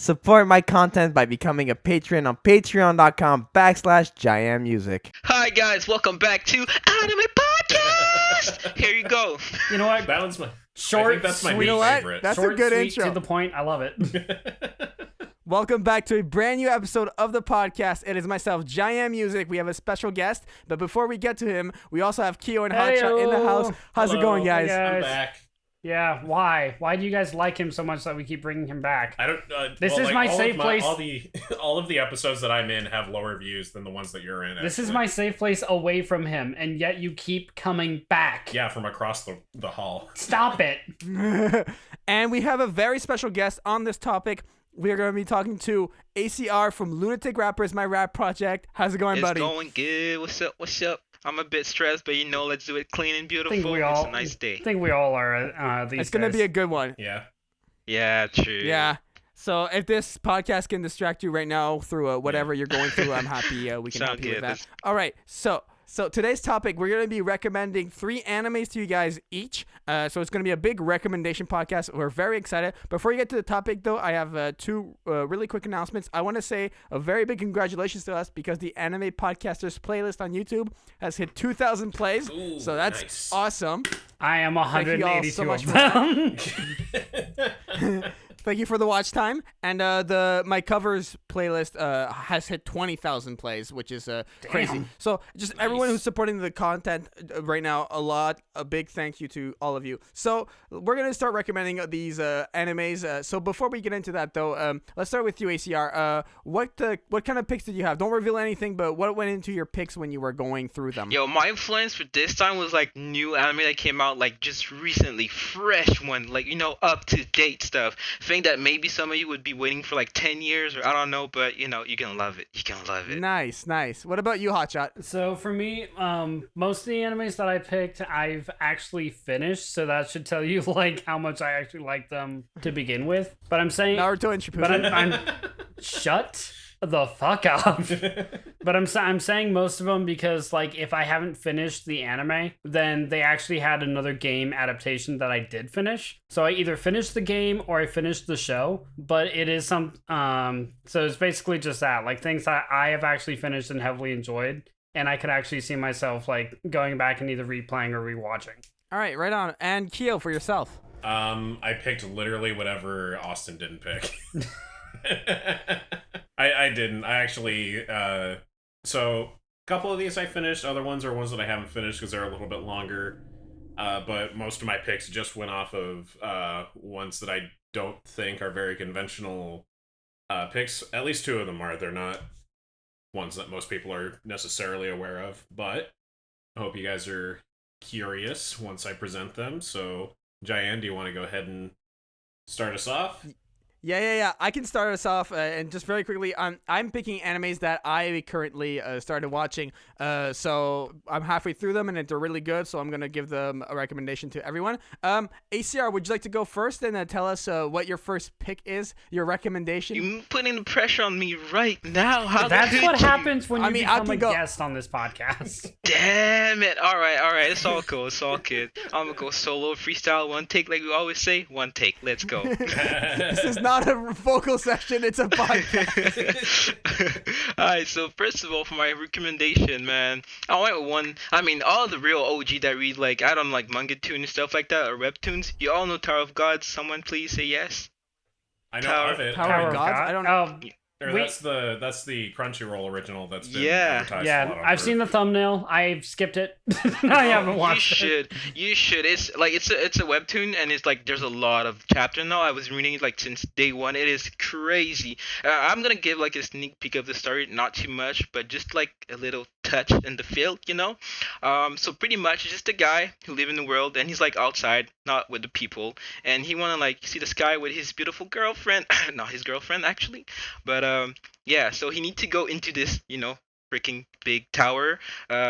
Support my content by becoming a patron on patreon.com/JaianMusic. Hi guys, welcome back to Anime Podcast. Here you go. You know what? That one's my Short, that's my sweet. new favorite. That's Short, a good sweet, intro. to the point. I love it. Welcome back to a brand new episode of the podcast. It is myself, JaianMusic. We have a special guest, but before we get to him, we also have Kyo and Hotshot in the house. How's it going, guys? Hey, I'm guys. back. Yeah, why? Why do you guys like him so much that we keep bringing him back? I don't. This is my safe place. All of the episodes that I'm in have lower views than the ones that you're in. This is actually. my safe place away from him, and yet you keep coming back. Yeah, from across the hall. Stop it. And we have a very special guest on this topic. We are going to be talking to ACR from Lunatic Rappers, my rap project. How's it going, buddy? It's going good. What's up? What's up? I'm a bit stressed, but let's do it clean and beautiful. Think we It's all- a nice day. I think we all are these It's going to days. be a good one. Yeah. Yeah, true. Yeah. So if this podcast can distract you right now through whatever you're going through, I'm happy we can Sound help you with good. that. All right. So today's topic, we're going to be recommending 3 animes to you guys each. So it's going to be a big recommendation podcast. We're very excited. Before we get to the topic, though, I have 2 really quick announcements. I want to say a very big congratulations to us because the Anime Podcasters playlist on YouTube has hit 2,000 plays. Ooh, so that's nice. awesome. I am Thank you all 182 so much of for them. Thank you for the watch time. And my covers playlist has hit 20,000 plays, which is crazy. So just everyone who's supporting the content right now, a big thank you to all of you. So we're going to start recommending these animes. So before we get into that, though, let's start with you, ACR. What kind of picks did you have? Don't reveal anything, but what went into your picks when you were going through them? Yo, my influence for this time was like new anime that came out like just recently, fresh one, like up to date stuff. Thing that maybe some of you would be waiting for like 10 years or I don't know, but you're gonna love it. You're gonna love it. Nice. What about you, Hotshot? So for me, most of the animes that I picked, I've actually finished. So that should tell you like how much I actually like them to begin with. But I'm saying, Naruto and Shippuden. but I'm shut the fuck up. But I'm saying most of them because like if I haven't finished the anime, then they actually had another game adaptation that I did finish. So I either finished the game or I finished the show. But it is so it's basically just that, like things that I have actually finished and heavily enjoyed, and I could actually see myself like going back and either replaying or rewatching. All right, right on. And Kyo, for yourself. I picked literally whatever Austin didn't pick. I didn't. I actually. So a couple of these I finished. Other ones are ones that I haven't finished because they're a little bit longer. But most of my picks just went off of ones that I don't think are very conventional picks. At least 2 of them are. They're not ones that most people are necessarily aware of. But I hope you guys are curious once I present them. So, Jaian, do you want to go ahead and start us off? Yeah. I can start us off, and just very quickly, I'm picking animes that I currently started watching. So I'm halfway through them, and they're really good. So I'm gonna give them a recommendation to everyone. ACR, would you like to go first and tell us what your first pick is, your recommendation? You putting the pressure on me right now. How That's could what you? happens when you I become can a go- guest on this podcast. Damn it. All right. It's all cool. It's all good. I'm gonna go solo freestyle, one take, like we always say. One take. Let's go. This is not a vocal session; it's a podcast. Alright, so first of all, for my recommendation, man, I went with one. I mean, all the real OG that read like I don't like manga tune and stuff like that or webtoons. You all know Tower of Gods. Someone please say yes. I know Tower- of it. Tower of Gods? I don't know. Or We- that's the Crunchyroll original that's been Yeah. advertised a lot Yeah, on I've seen the thumbnail. I've skipped it. I haven't watched it. You should. It's like it's a webtoon and it's like there's a lot of chapter now. I was reading it like since day one. It is crazy. I'm gonna give like a sneak peek of the story, not too much, but just like a little touch in the field, So pretty much it's just a guy who live in the world and he's like outside, not with the people, and he wanna like see the sky with his beautiful girlfriend, not his girlfriend actually, but yeah. So he need to go into this, freaking big tower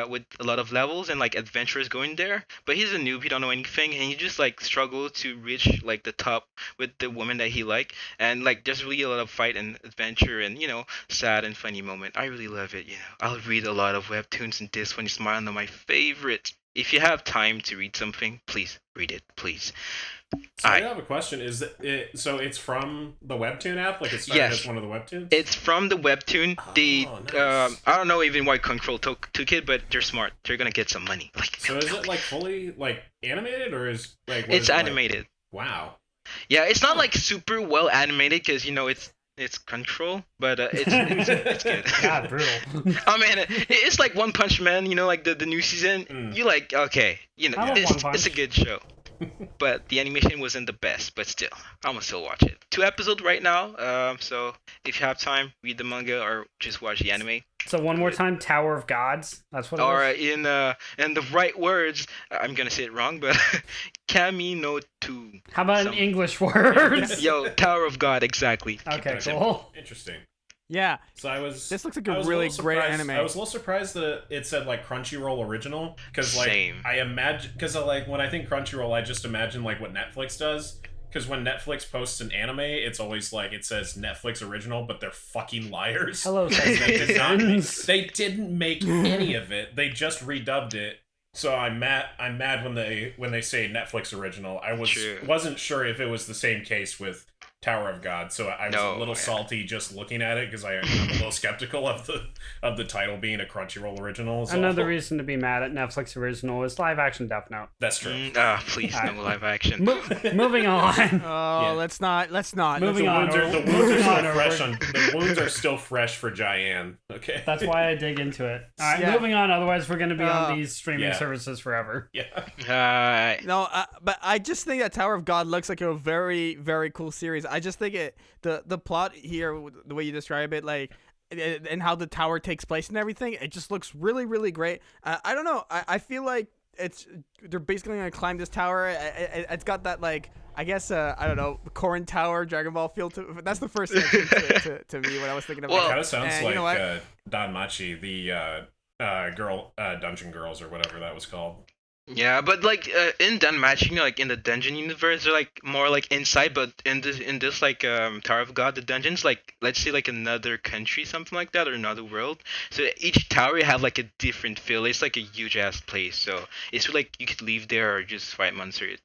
with a lot of levels and like adventurers going there, but he's a noob, he don't know anything, and he just like struggles to reach like the top with the woman that he like, and like there's really a lot of fight and adventure and sad and funny moment. I really love it. I'll read a lot of webtoons, and this one is one of my favorites. If you have time to read something, please read it, please. So I Alright. have a question. Is it so? It's from the webtoon app, like it started Yes. as one of the webtoons. It's from the webtoon. Nice. I don't know even why Control took it, but they're smart. They're gonna get some money. Like, So is it like fully like animated or is like what it's is it, like? animated. Wow. Yeah, it's not like super well animated because it's Control, but it's good. God, brutal. I mean, it's like One Punch Man. Like the new season. Mm. You like okay, I love it's One Punch. it's a good show. But the animation wasn't the best, but still, I'm gonna still watch it. 2 episodes right now, so if you have time, read the manga or just watch the anime. So one more time, Tower of Gods. That's what it Or was. in the right words, I'm gonna say it wrong, but Kami no Tu. How about some- in English words? Yo, Tower of God, exactly. Okay, Gotcha. cool. Interesting. Yeah. So I was. This looks like I a was really little great surprised- anime. I was a little surprised that it said like Crunchyroll original because like Same. I imagine because like when I think Crunchyroll, I just imagine like what Netflix does. Because when Netflix posts an anime, it's always like it says Netflix original, but they're fucking liars. Hello, They did not make, citizens. they didn't make any of it. They just redubbed it. So I'm mad when they say Netflix original. I True. wasn't sure if it was the same case with Tower of God. So I was No, a little yeah. salty just looking at it because I'm a little skeptical of the title being a Crunchyroll original. So Another reason to be mad at Netflix original is live action Death Note. that's true. Please, Alright. no live action. Moving on. Oh, Yeah. let's not. Moving The on. wounds are Moving still on, fresh. we're- The wounds are still fresh for Jaian. Okay. That's why I dig into it. All right, Yeah. moving on. Otherwise, we're going to be on Uh, these streaming yeah. services forever. Yeah. No, but I just think that Tower of God looks like a very, very cool series. I just think the plot here, the way you describe it, like, and how the tower takes place and everything, it just looks really, really great. I don't know. I feel like they're basically gonna climb this tower. It's got that like. I guess I don't know, Corrin Tower, Dragon Ball feel to. That's the first thing to me when I was thinking of Well, it. Kind of sounds And like you know what? Danmachi, the Dungeon Girls or whatever that was called. Yeah, but like in Danmachi, like in the dungeon universe, they're like more like inside, but in this like Tower of God, the dungeons like let's say like another country, something like that, or another world. So each tower have like a different feel. It's like a huge ass place, so it's like you could leave there or just fight monsters.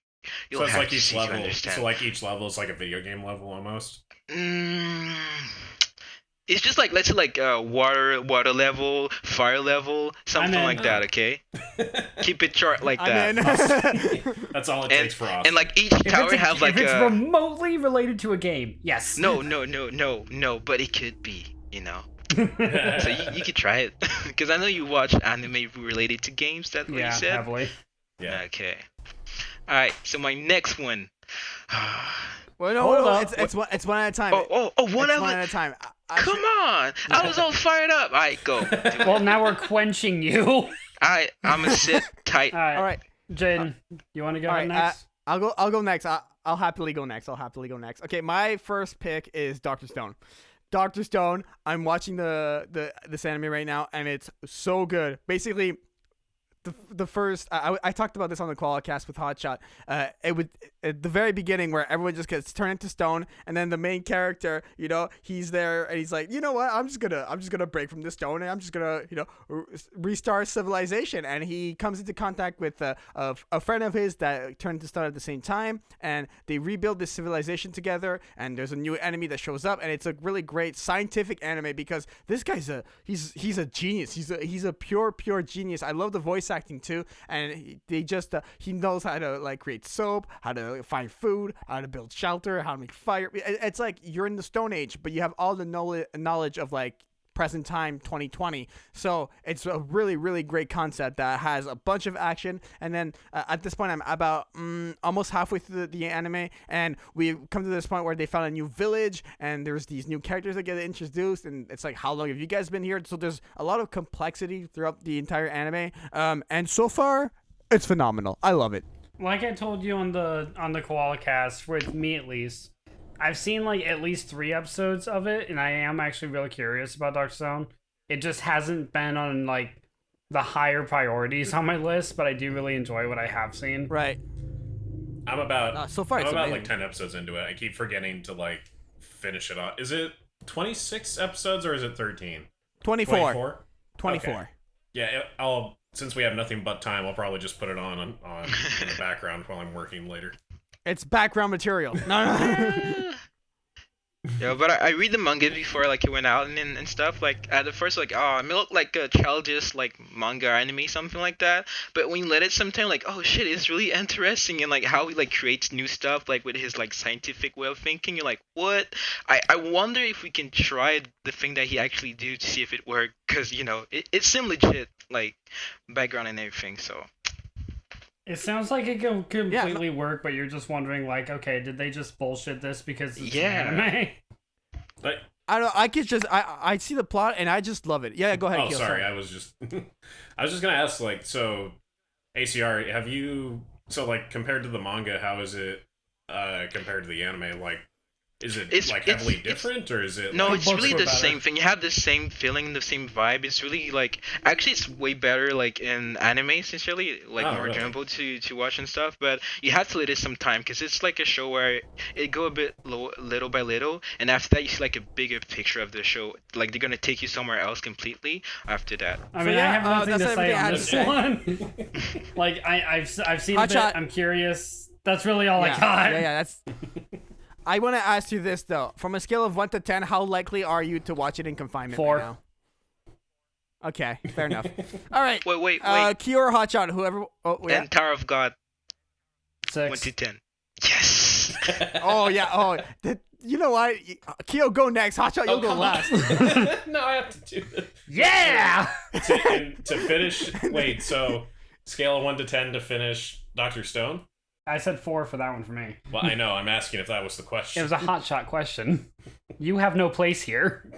You'll So it's have like to each see to level. understand. So like each level is like a video game level almost. Mm, it's just like let's say like water level, fire level, something in. like that. Okay, keep it short like I'm that. in. That's all it takes for us. And like each If tower it's, have like if it's a remotely related to a game, yes. no, but it could be, So you could try it because I know you watch anime related to games. That's what Yeah, you said. heavily. Yeah. Okay. All right. So my next one. Well, no, Hold no, up. it's one at a time. One It's one of at it. a time. Come on! I was all fired up. All right, go. Well, now we're quenching you. All I'm gonna sit tight. right. All right. Jaden, you want to go All ahead right, next? I'll go next. I'll happily go next. Okay, my first pick is Dr. Stone. Dr. Stone. I'm watching this anime right now, and it's so good. Basically, the first I talked about this on the Qualicast with Hotshot. It would at the very beginning where everyone just gets turned into stone, and then the main character, he's there and he's like, you know what, I'm just gonna break from this stone and I'm just gonna restart civilization. And he comes into contact with a friend of his that turned into stone at the same time, and they rebuild this civilization together. And there's a new enemy that shows up, and it's a really great scientific anime because this guy's he's a genius. He's a pure genius. I love the voice acting too, and he knows how to like create soap, how to find food, how to build shelter, how to make fire. It's like you're in the Stone Age, but you have all the knowledge of like present time 2020. So it's a really great concept that has a bunch of action. And then at this point I'm about almost halfway through the anime, and we come to this point where they found a new village and there's these new characters that get introduced, and it's like, how long have you guys been here? So there's a lot of complexity throughout the entire anime, and so far it's phenomenal. I love it. Like I told you on the Koala Cast, with me at least, I've seen like at least 3 episodes of it, and I am actually really curious about Dark Stone. It just hasn't been on like the higher priorities on my list, but I do really enjoy what I have seen. Right. I'm about So far I'm it's about amazing. like 10 episodes into it. I keep forgetting to like finish it off. Is it 26 episodes or is it 13? 24. Okay. Yeah, I'll since we have nothing but time, I'll probably just put it on in the background while I'm working later. It's background material. No. Yeah, but I read the manga before like it went out and stuff. Like at the first like it may look like a childish like manga or anime something like that. But when you let it sometime like oh shit, it's really interesting and like how he like creates new stuff like with his like scientific way of thinking. You're like what? I wonder if we can try the thing that he actually do to see if it worked because you know it seemed legit like background and everything. So. It sounds like it can completely work, but you're just wondering, like, okay, did they just bullshit this because it's an anime? But, I don't know. I could just I see the plot and I just love it. Yeah, go ahead. Oh, Keel, sorry. I was just gonna ask, like, so ACR, have you like compared to the manga, how is it compared to the anime? Like, is it like heavily different, or is it? No, like, it's really the same thing. You have the same feeling, the same vibe. It's really like actually, it's way better like in anime, sincerely, like more really? enjoyable to watch and stuff. But you have to let it some time because it's like a show where it go a bit little by little, and after that you see like a bigger picture of the show. Like they're gonna take you somewhere else completely after that. I mean, I have nothing to that's say everything I on had to this one. Like I've seen Hotshot. a bit. I'm curious. That's really all I got. Yeah, that's. I want to ask you this though: from a scale of 1 to 10, how likely are you to watch it in confinement 4. right now? Okay, fair enough. All right. Wait. Keel or Hotshot, whoever. Oh, yeah. And Tower of God 6. 1 to 10. Yes. Oh yeah. Oh, you know what? Keel, go next. Hotshot, you'll go last. No, I have to do this. Yeah. To finish. Wait, so scale of 1 to 10 to finish Dr. Stone? I said 4 for that one for me. Well, I know. I'm asking if that was the It question. was a hot shot question. You have no place here.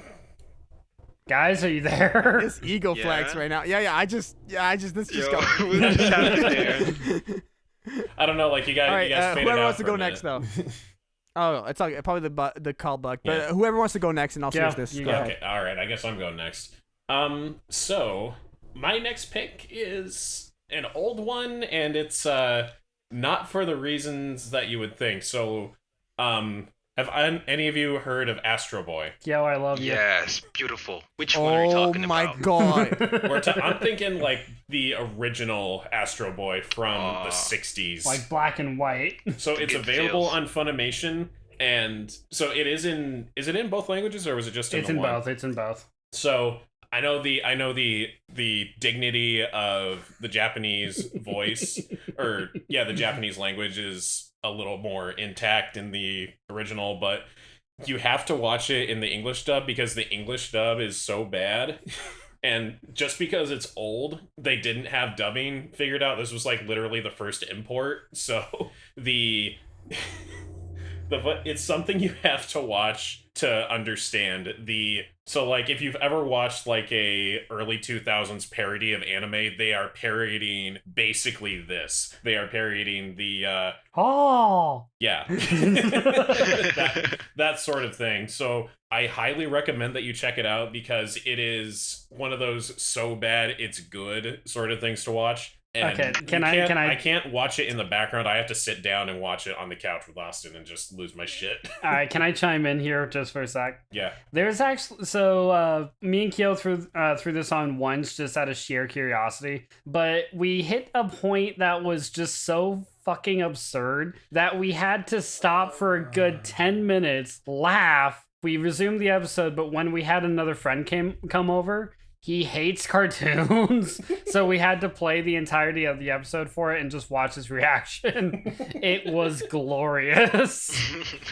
Guys, are you there? This ego flex right now. Yeah. I just this just Yo, got. we'll just have it there. I don't know. Like you guys, All right, you guys faded whoever out wants to for a go minute. next though. Oh, it's probably the call bug. But Yeah. whoever wants to go next, and I'll finish this. you Go go. ahead. Okay, all right. I guess I'm going next. So my next pick is an old one, and it's not for the reasons that you would think. So, have any of you heard of Astro Boy? Yo, I love you. Yes, beautiful. Which one are you Oh talking my about? god. I'm thinking like the original Astro Boy from the 60s. Like black and white. So it's Good available feels. on Funimation, and so it is in. Is it in both languages, or was it just in It's the in one? both. It's in both. So I know the dignity of the Japanese voice, or the Japanese language is a little more intact in the original, but you have to watch it in the English dub because the English dub is so bad. And just because it's old, they didn't have dubbing figured out. This was like literally the first import. So it's something you have to watch to understand so like if you've ever watched like a early 2000s parody of anime, they are parodying basically this. They are parodying the Oh. that sort of thing. So I highly recommend that you check it out because it is one of those so bad it's good sort of things to watch. And Okay, I can't watch it in the background. I have to sit down and watch it on the couch with Austin and just lose my shit. All right, can I chime in here just for a sec? Yeah. There's actually me and Kyo threw this on once just out of sheer curiosity, but we hit a point that was just so fucking absurd that we had to stop for a good 10 minutes, laugh. We resumed the episode, but when we had another friend come over, he hates cartoons, so we had to play the entirety of the episode for it and just watch his reaction. It was glorious.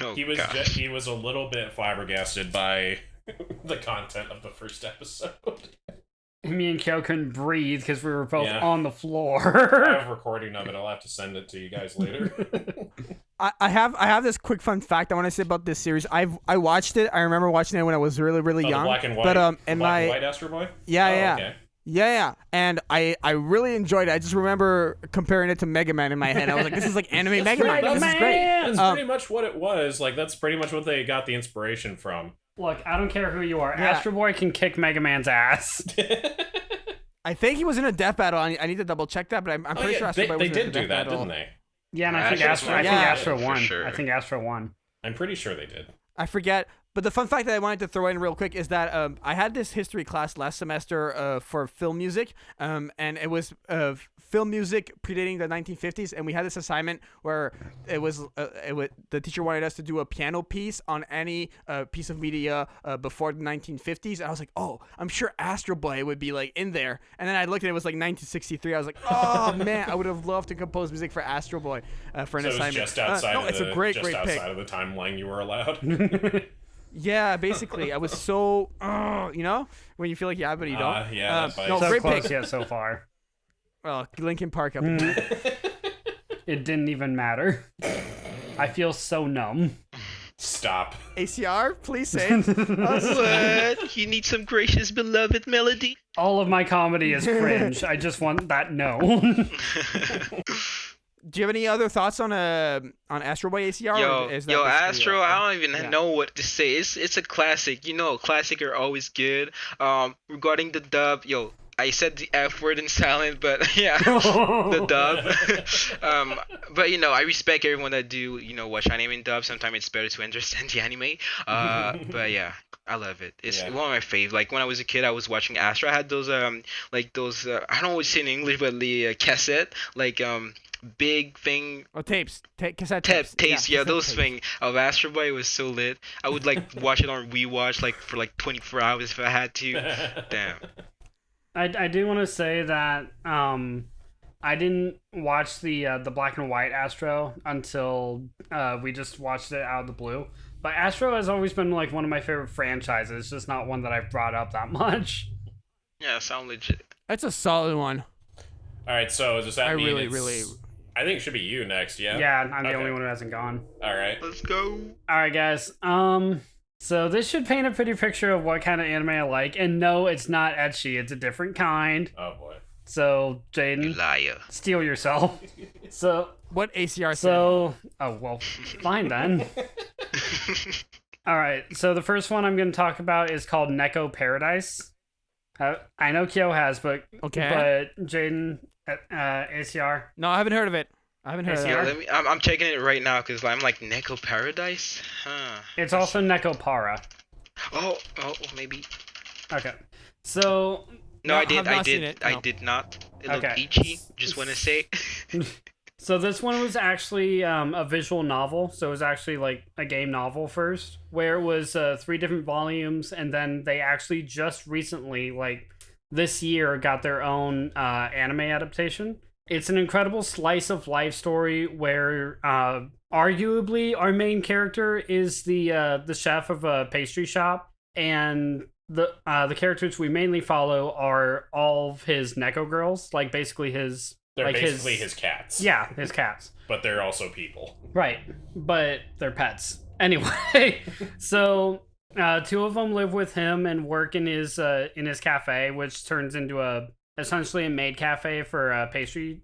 Oh, He was gosh. he was a little bit flabbergasted by the content of the first episode. Me and Kyo couldn't breathe because we were both Yeah. on the I floor. have a recording of it. I'll have to send it to you guys later. I have this quick fun fact I want to say about this series. I watched it. I remember watching it when I was really Oh, young. the black and white. But the and black and my white Astro Boy. yeah. Okay. Yeah, and I really enjoyed it. I just remember comparing it to Mega Man in my head. I was like, this is like anime Mega Man. Mega This is great. Man! That's pretty much what it was. Like that's pretty much what they got the inspiration from. Look, I don't care who you are. Yeah. Astro Boy can kick Mega Man's ass. I think he was in a death battle. I need to double check that, but I'm pretty sure Astro Boy they was in a did death do that, battle. didn't they? Yeah, and I Yeah, think Astro Astro Boy. won. For sure. I think Astro won. I'm pretty sure they did. I forget. But the fun fact that I wanted to throw in real quick is that I had this history class last semester for film music, and it was film music predating the 1950s, and we had this assignment where the teacher wanted us to do a piano piece on any piece of media before the 1950s, and I was like, oh, I'm sure Astro Boy would be like in there, and then I looked and it was like 1963. I was like, oh man, I would have loved to compose music for Astro Boy for an assignment. It was just outside it's a great pick. of the timeline you were allowed. Yeah, basically, I was so, when you feel like but you don't. Yeah, no, So great close pick. yet so far. Well, Linkin Park up. It didn't even matter. I feel so numb. Stop. ACR, please save us. What? You need some gracious beloved melody? All of my comedy is cringe. I just want that no. Do you have any other thoughts on Astro Boy ACR? Yo, or is that yo, basically Astro, I don't even know what to say. It's a classic. You know, classic are always good. Regarding the dub, yo, I said the F word in silent, but yeah, the dub. But I respect everyone that do watch anime in dub. Sometimes it's better to understand the anime. But yeah, I love it. It's one of my faves. Like when I was a kid, I was watching Astro. I had those I don't know what to say in English, but the cassette big thing. Oh, tapes. Cassette tapes. Yeah, those tapes. thing of Astro Boy was so lit. I would watch it on rewatch for 24 hours if I had to. Damn. I do want to say that I didn't watch the black and white Astro until we just watched it out of the blue. But Astro has always been like one of my favorite franchises. It's just not one that I've brought up that much. Yeah, sound legit. That's a solid one. All right, so does that mean really. I think it should be you next, yeah? Yeah, I'm the only one who hasn't gone. All right. Let's go. All right, guys. So this should paint a pretty picture of what kind of anime I like. And no, it's not ecchi. It's a different kind. Oh, boy. So, Jaden, Liar. steal yourself. So, What ACR said. oh, well, fine then. All right, so the first one I'm going to talk about is called Nico Paradise. I know Kyo has, but Jaden, ACR. No, I haven't heard of it. I haven't heard of Yeah, it. I'm checking it right now because I'm like Nico Paradise. Huh. It's also Nekopara. Oh, maybe. Okay, so No, I have not did. seen it, I no. did not. It looked Okay. itchy. Just want to say. So this one was actually a visual novel. So it was actually like a game novel first, where it was 3 different volumes, and then they actually just recently, like this year, got their own anime adaptation. It's an incredible slice of life story where arguably our main character is the chef of a pastry shop, and the characters we mainly follow are all of his Neko girls, like basically his. They're like basically his cats. Yeah, his cats. But they're also people. Right, but they're pets. Anyway, so 2 of them live with him and work in his cafe, which turns into essentially a maid cafe for pastry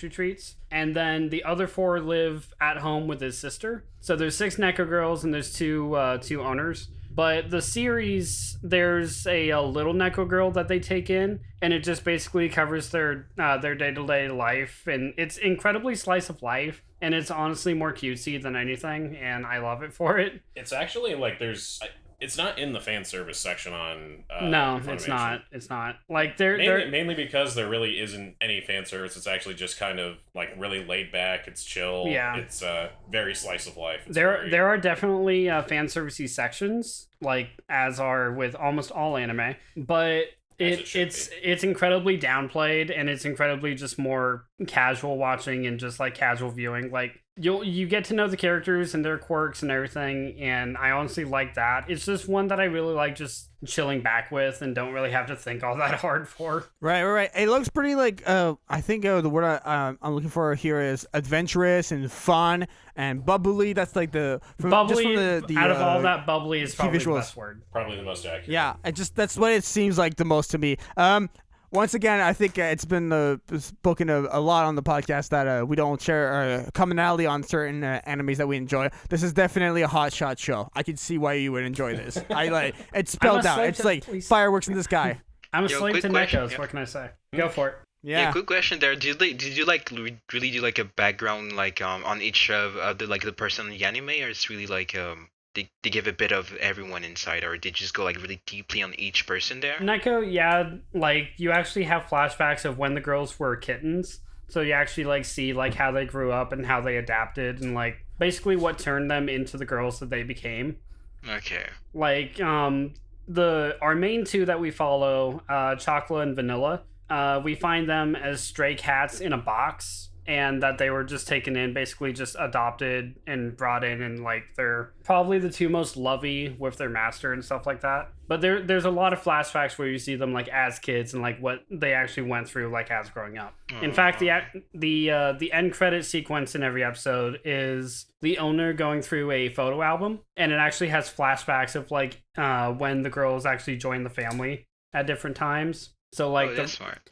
treats. And then the other 4 live at home with his sister. So there's 6 Neko girls and there's two owners. But the series, there's a little Neko girl that they take in, and it just basically covers their day-to-day life, and it's incredibly slice of life, and it's honestly more cutesy than anything, and I love it for it. It's actually like it's not in the fan service section on. No, Funimation. it's not. It's not. Like they're mainly because there really isn't any fan service. It's actually just kind of like really laid back. It's chill. Yeah. It's very slice of life. there are definitely fan servicey sections, like as are with almost all anime, but it's incredibly downplayed, and it's incredibly just more casual watching and just like casual viewing. Like you get to know the characters and their quirks and everything, and I honestly like that. It's just one that I really like just chilling back with and don't really have to think all that hard for. Right. It looks pretty like I think the word I'm looking for here is adventurous and fun and bubbly. That's like Bubbly. Just from Out of all that, bubbly is probably the visuals. best word. Probably the most accurate. Yeah, that's what it seems like the most to me. Once again, I think it's been spoken a lot on the podcast that we don't share a commonality on certain animes that we enjoy. This is definitely a Hotshot show. I can see why you would enjoy this. It's spelled out. It's like fireworks in the sky. I'm a slave to question, Nekos. yeah. What can I say? Go for it. Yeah, good question there. Did you like really do like a background like on each of the person in the anime, or it's really like they give a bit of everyone inside, or they just go like really deeply on each person there? Neko, yeah, like you actually have flashbacks of when the girls were kittens. So you actually like see like how they grew up and how they adapted and like basically what turned them into the girls that they became. Okay. Like our main two that we follow, Chocolate and Vanilla, we find them as stray cats in a box, and that they were just taken in, basically just adopted and brought in, and like they're probably the two most lovey with their master and stuff like that. But there's a lot of flashbacks where you see them like as kids and like what they actually went through like as growing up. In fact, the end credit sequence in every episode is the owner going through a photo album, and it actually has flashbacks of like when the girls actually joined the family at different times. So like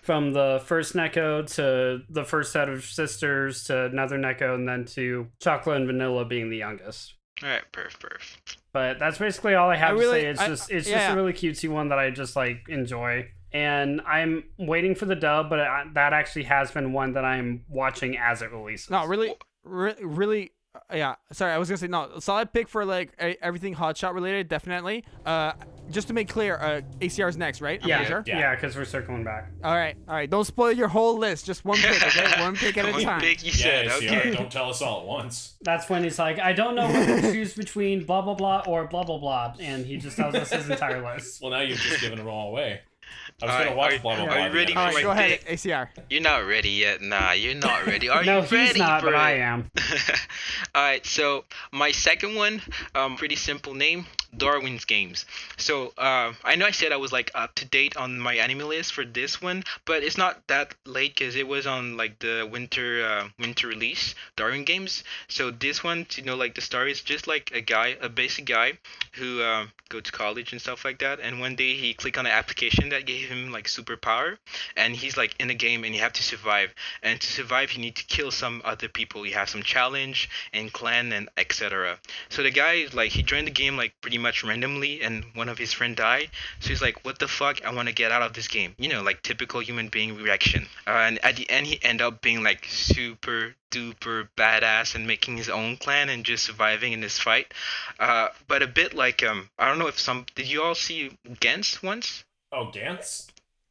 from the first Neko to the first set of sisters to another Neko, and then to Chocolate and Vanilla being the youngest. All right, perf. But that's basically all I have to say. It's just yeah. a really cutesy one that I just like enjoy. And I'm waiting for the dub, but that actually has been one that I'm watching as it releases. No, really. Yeah, sorry, I was gonna say no. Solid pick for like everything Hotshot related, definitely. Just to make clear, ACR's next, right? I'm pretty sure? Yeah, because we're circling back. All right. Don't spoil your whole list. Just one pick, okay? One pick at a time. One pick, you said. Okay. Don't tell us all at once. That's when he's like, I don't know what to choose between blah blah blah or blah blah blah, and he just tells us his entire list. Well, now you've just given it all away. I was gonna watch blah blah blah. Are you ready for All my right, go ahead, pick? ACR. You're not ready yet. Nah, you're not ready. Are No, you ready? he's not, bro? but I am. Alright, so my second one, pretty simple name, Darwin's Games. So I know I said I was like up to date on my anime list for this one, but it's not that late because it was on like the winter release, Darwin Games. So this one, to know like the story, is just like a basic guy who go to college and stuff like that, and one day he clicked on an application that gave him like superpower, and he's like in a game and you have to survive, and to survive you need to kill some other people. You have some challenge and clan and etc. So the guy like he joined the game like pretty much randomly, and one of his friend died, so he's like, what the fuck, I want to get out of this game, like typical human being reaction. And at the end he end up being like super duper badass and making his own clan and just surviving in this fight. But a bit like I don't know if did you all see Gantz once? Oh, Gantz?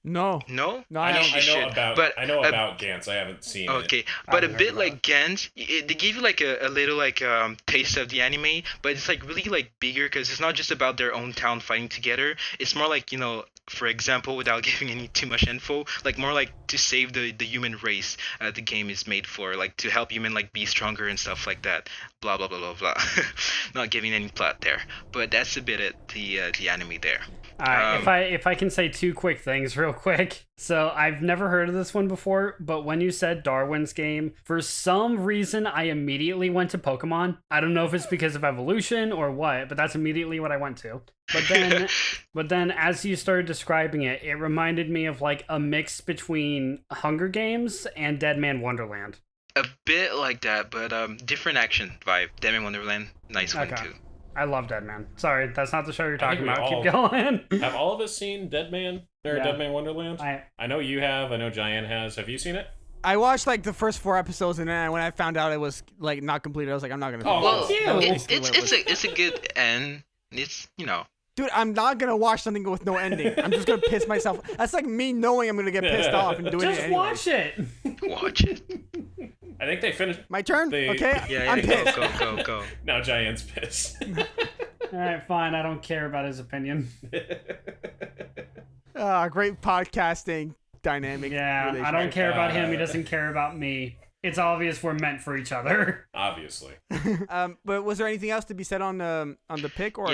No, I know about Gantz. I haven't seen it. Okay, but a bit like Gantz, they give you like a little like taste of the anime, but it's like really like bigger because it's not just about their own town fighting together. It's more like, for example, without giving any too much info, like more like to save the human race. The game is made for, like to help human like be stronger and stuff like that. Blah blah blah blah blah. Not giving any plot there, but that's a bit at the anime there. If I can say two quick things real quick. So I've never heard of this one before, but when you said Darwin's Game, for some reason I immediately went to Pokemon. I don't know if it's because of evolution or what, but that's immediately what I went to. But then as you started describing it, it reminded me of like a mix between Hunger Games and Dead Man Wonderland. A bit like that, but different action vibe. Dead Man Wonderland, nice one too. I love Dead Man. Sorry, that's not the show you're talking about. Keep going. Have all of us seen Dead Man or Dead Man Wonderland? I know you have. I know Jaian has. Have you seen it? I watched like the first 4 episodes, and then when I found out it was like not completed, I was like, I'm not gonna. Well, it's a good end. It's Dude, I'm not gonna watch something with no ending. I'm just gonna piss myself. That's like me knowing I'm gonna get pissed off and doing it anyway. Watch it. Watch it. I think they finished. My turn? Okay. Yeah, I'm pissed. Go. Now Giant's pissed. All right, fine. I don't care about his opinion. Great podcasting dynamic. Yeah, I don't care about him. He doesn't care about me. It's obvious we're meant for each other. Obviously. But was there anything else to be said on the pick, or?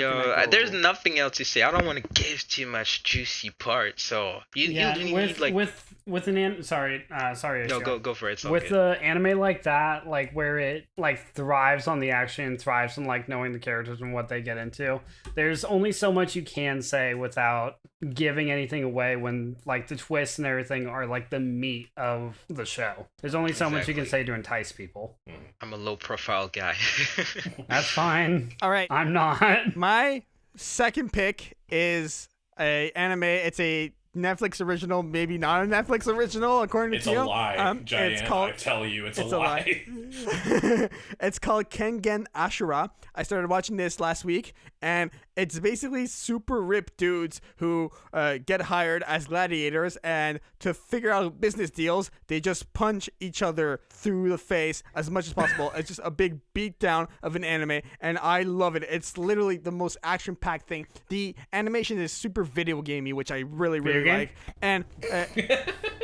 There's nothing else to say. I don't want to give too much juicy parts, so you need like with an sorry. No, go for it. It's with the anime like that, like where it like thrives on the action, thrives on like knowing the characters and what they get into. There's only so much you can say without giving anything away when like the twists and everything are like the meat of the show. There's only so much you can say to entice people. I'm a low profile guy. That's fine. All right. I'm not. My second pick is a anime. It's a Netflix original, maybe not a Netflix original, according to It's Kyo. a lie, Jaian. It's called, I tell you, it's a a lie. It's called Kengen Ashura. I started watching this last week, and it's basically super ripped dudes who get hired as gladiators, and to figure out business deals, they just punch each other through the face as much as possible. It's just a big beatdown of an anime, and I love it. It's literally the most action-packed thing. The animation is super video gamey, which I really like. And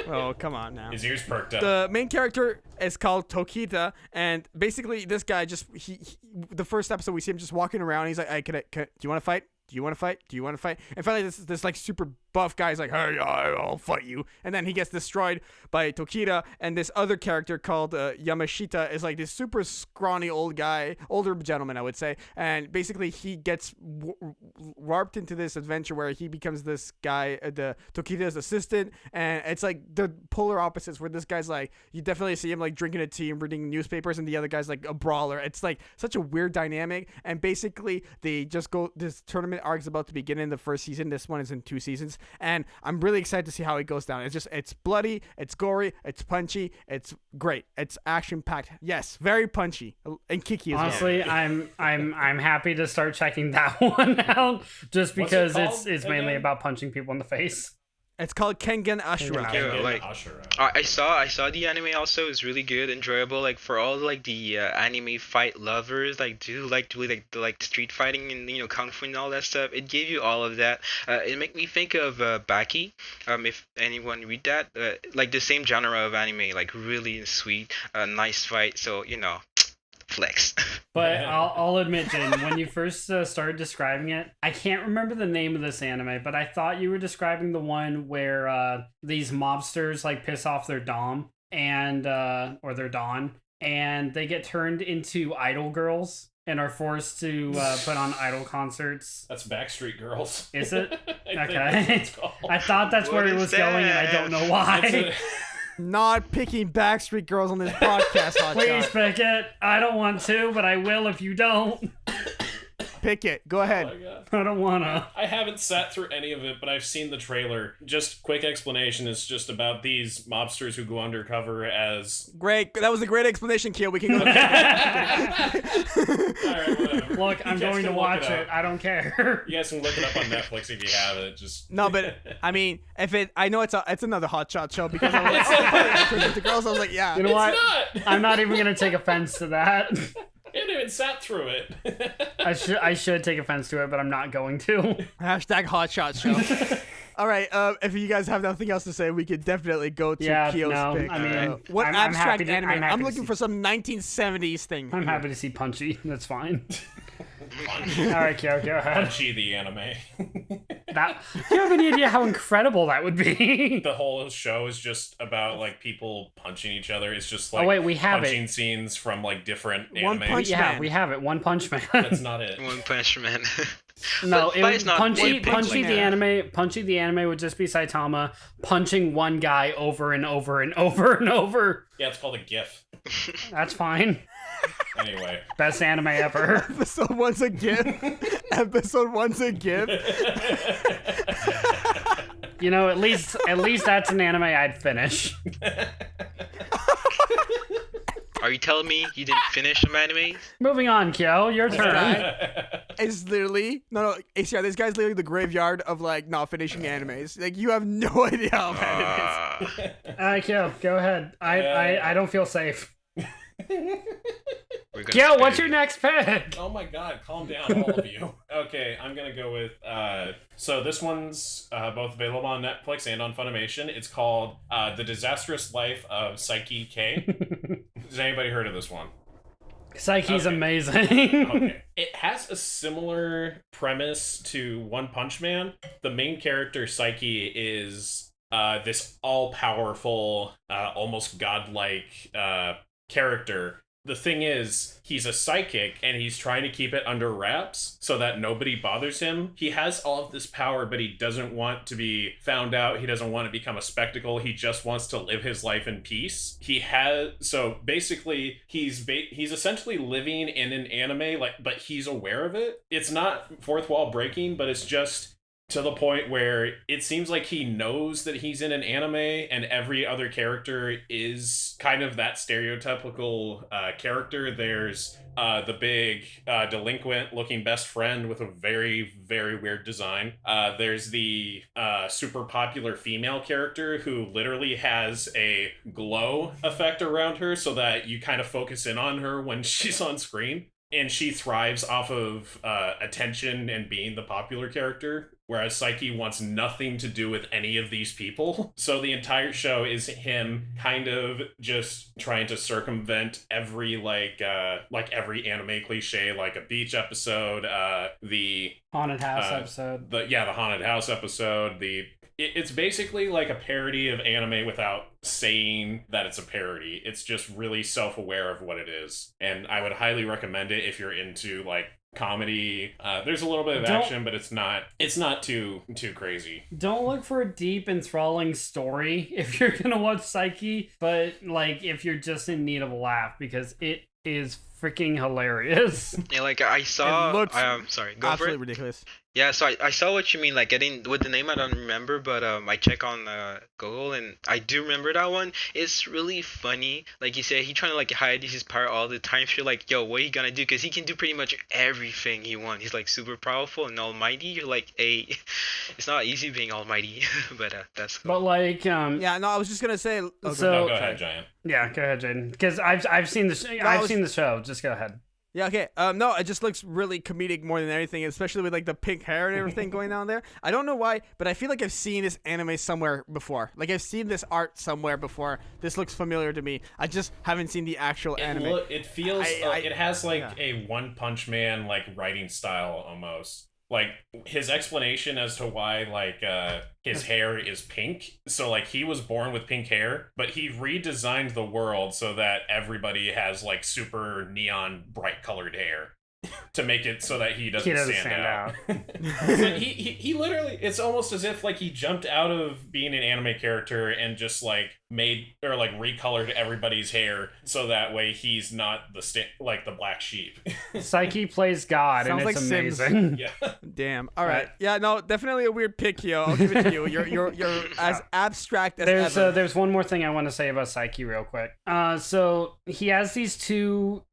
oh, come on now. His ears perked up. The main character is called Tokita, and basically this guy just he the first episode we see him just walking around. He's like, "Hey, do you want to fight? Do you want to fight? Do you want to fight?" And finally, this like super buff guy's like, "Hey, I'll fight you." And then he gets destroyed by Tokita, and this other character called Yamashita is like this super scrawny older gentleman, I would say. And basically, he gets warped into this adventure where he becomes this guy, the Tokita's assistant, and it's like the polar opposites. Where this guy's like, you definitely see him like drinking a tea and reading newspapers, and the other guy's like a brawler. It's like such a weird dynamic. And basically, they just go. This tournament arc is about to begin in the first season. This one is in 2 seasons. And I'm really excited to see how it goes down. It's bloody, it's gory, it's punchy, it's great, it's action packed. Yes, very punchy and kicky as Honestly, well. I'm happy to start checking that one out just because What's it it's called mainly again? about punching people in the face. It's called Kengen Ashura. Yeah, like I saw the anime also. It's really good, enjoyable. Like for all like the anime fight lovers, like do like street fighting and kung fu and all that stuff. It gave you all of that. It made me think of Baki. If anyone read that, like the same genre of anime, like really sweet, nice fight. So flex. But I'll admit, Jin, when you first started describing it, I can't remember the name of this anime, but I thought you were describing the one where these mobsters like piss off their dom and or their don, and they get turned into idol girls and are forced to put on idol concerts. That's Backstreet Girls. Is it? I think Okay. that's what it's called. I thought that's where What it is was going, and I don't know It's why. a- Not picking Backstreet Girls on this podcast, Please Hotshot. pick it. I don't want to, but I will if you don't. Pick it. Go Oh ahead. my God. I don't wanna. I haven't sat through any of it, but I've seen the trailer. Just quick explanation is just about these mobsters who go undercover as. Great. That was a great explanation, Kyo. We can go. All right, whatever. Look, I'm You guys going to can look watch up. it. I don't care. You guys can look it up on Netflix if you have it. Just No, but I mean, I know it's another Hotshot show because I was like, the girls. I was like, yeah. You know it's what? not. I'm not even gonna take offense to that. I haven't even sat through it. I should take offense to it, but I'm not going to. Hashtag Hotshot show. All right. If you guys have nothing else to say, we could definitely go to Yeah, Kyo's no, pick. I mean, what I'm happy abstract to- anime? I'm happy I'm to looking see- for some 1970s thing. I'm happy to see Punchy. That's fine. All right, Kyo, go ahead. Punchy the anime. That you have any idea how incredible that would be? The whole show is just about like people punching each other. It's just like wait, we have punching it. scenes from like different One anime. Punch Yeah, Man. we have it. One Punch Man. That's not it. One Punch Man. No, But it fight was is not Punchy. epic Punchy like the that. anime. Punchy the anime would just be Saitama punching one guy over and over and over and over. Yeah, it's called a GIF. That's fine. Anyway. Best anime ever. Episode 1's a GIF. Episode 1's a GIF. You know, at least that's an anime I'd finish. Are you telling me you didn't finish some anime? Moving on, Kyo, your turn. guy is literally no ACR. This guy's literally the graveyard of like not finishing animes. Like you have no idea how bad it is. Kyo, go ahead. I don't feel safe. We're gonna Kyo, spare what's your you. next pick? Oh my god, calm down, all of you. Okay, I'm gonna go with, so this one's both available on Netflix and on Funimation. It's called The Disastrous Life of Psyche K. Has anybody heard of this one? Psyche's Okay. amazing. Okay. It has a similar premise to One Punch Man. The main character, Psyche, is this all-powerful, almost godlike character. The thing is, he's a psychic, and he's trying to keep it under wraps so that nobody bothers him. He has all of this power, but he doesn't want to be found out. He doesn't want to become a spectacle. He just wants to live his life in peace. So basically, he's essentially living in an anime, but he's aware of it. It's not fourth wall breaking, but it's just to the point where it seems like he knows that he's in an anime, and every other character is kind of that stereotypical character. There's the big delinquent looking best friend with a very, very weird design. There's the super popular female character who literally has a glow effect around her so that you kind of focus in on her when she's on screen. And she thrives off of attention and being the popular character, whereas Psyche wants nothing to do with any of these people. So the entire show is him kind of just trying to circumvent every every anime cliche, like a beach episode, the haunted house episode. The haunted house episode. It's basically like a parody of anime without saying that it's a parody. It's just really self-aware of what it is. And I would highly recommend it if you're into like comedy. There's a little bit of action, but it's not too crazy. Don't look for a deep, enthralling story if you're gonna watch Psyche, but like if you're just in need of a laugh, because it is freaking hilarious. Yeah, like I saw. Sorry, go for it. Ridiculous. Yeah, so I saw what you mean, like getting with the name I don't remember, but I check on Google and I do remember that one. It's really funny. Like you said, he trying to like hide his power all the time. So you're like, yo, what are you gonna do? Because he can do pretty much everything he wants. He's like super powerful and almighty. You're like, hey, it's not easy being almighty, but that's cool. But like, yeah, no, I was just gonna say. No, go ahead, Jaian. Yeah, go ahead, Jaden. Because I've seen seen the show. Just go ahead. Yeah, okay. No, it just looks really comedic more than anything, especially with like the pink hair and everything going on there. I don't know why, but I feel like I've seen this anime somewhere before. Like I've seen this art somewhere before. This looks familiar to me. I just haven't seen the actual anime. It feels it has like a One Punch Man like writing style almost. Like his explanation as to why like his hair is pink. So like he was born with pink hair, but he redesigned the world so that everybody has like super neon bright colored hair to make it so that he doesn't stand out. But he literally, it's almost as if like he jumped out of being an anime character and just like made or like recolored everybody's hair so that way he's not the black sheep. Psyche plays God. Sounds and it's like amazing. Yeah. Damn. All right. Yeah. No. Definitely a weird pick, yo. I'll give it to you. You're as abstract as ever. There's one more thing I want to say about Psyche real quick. So he has these two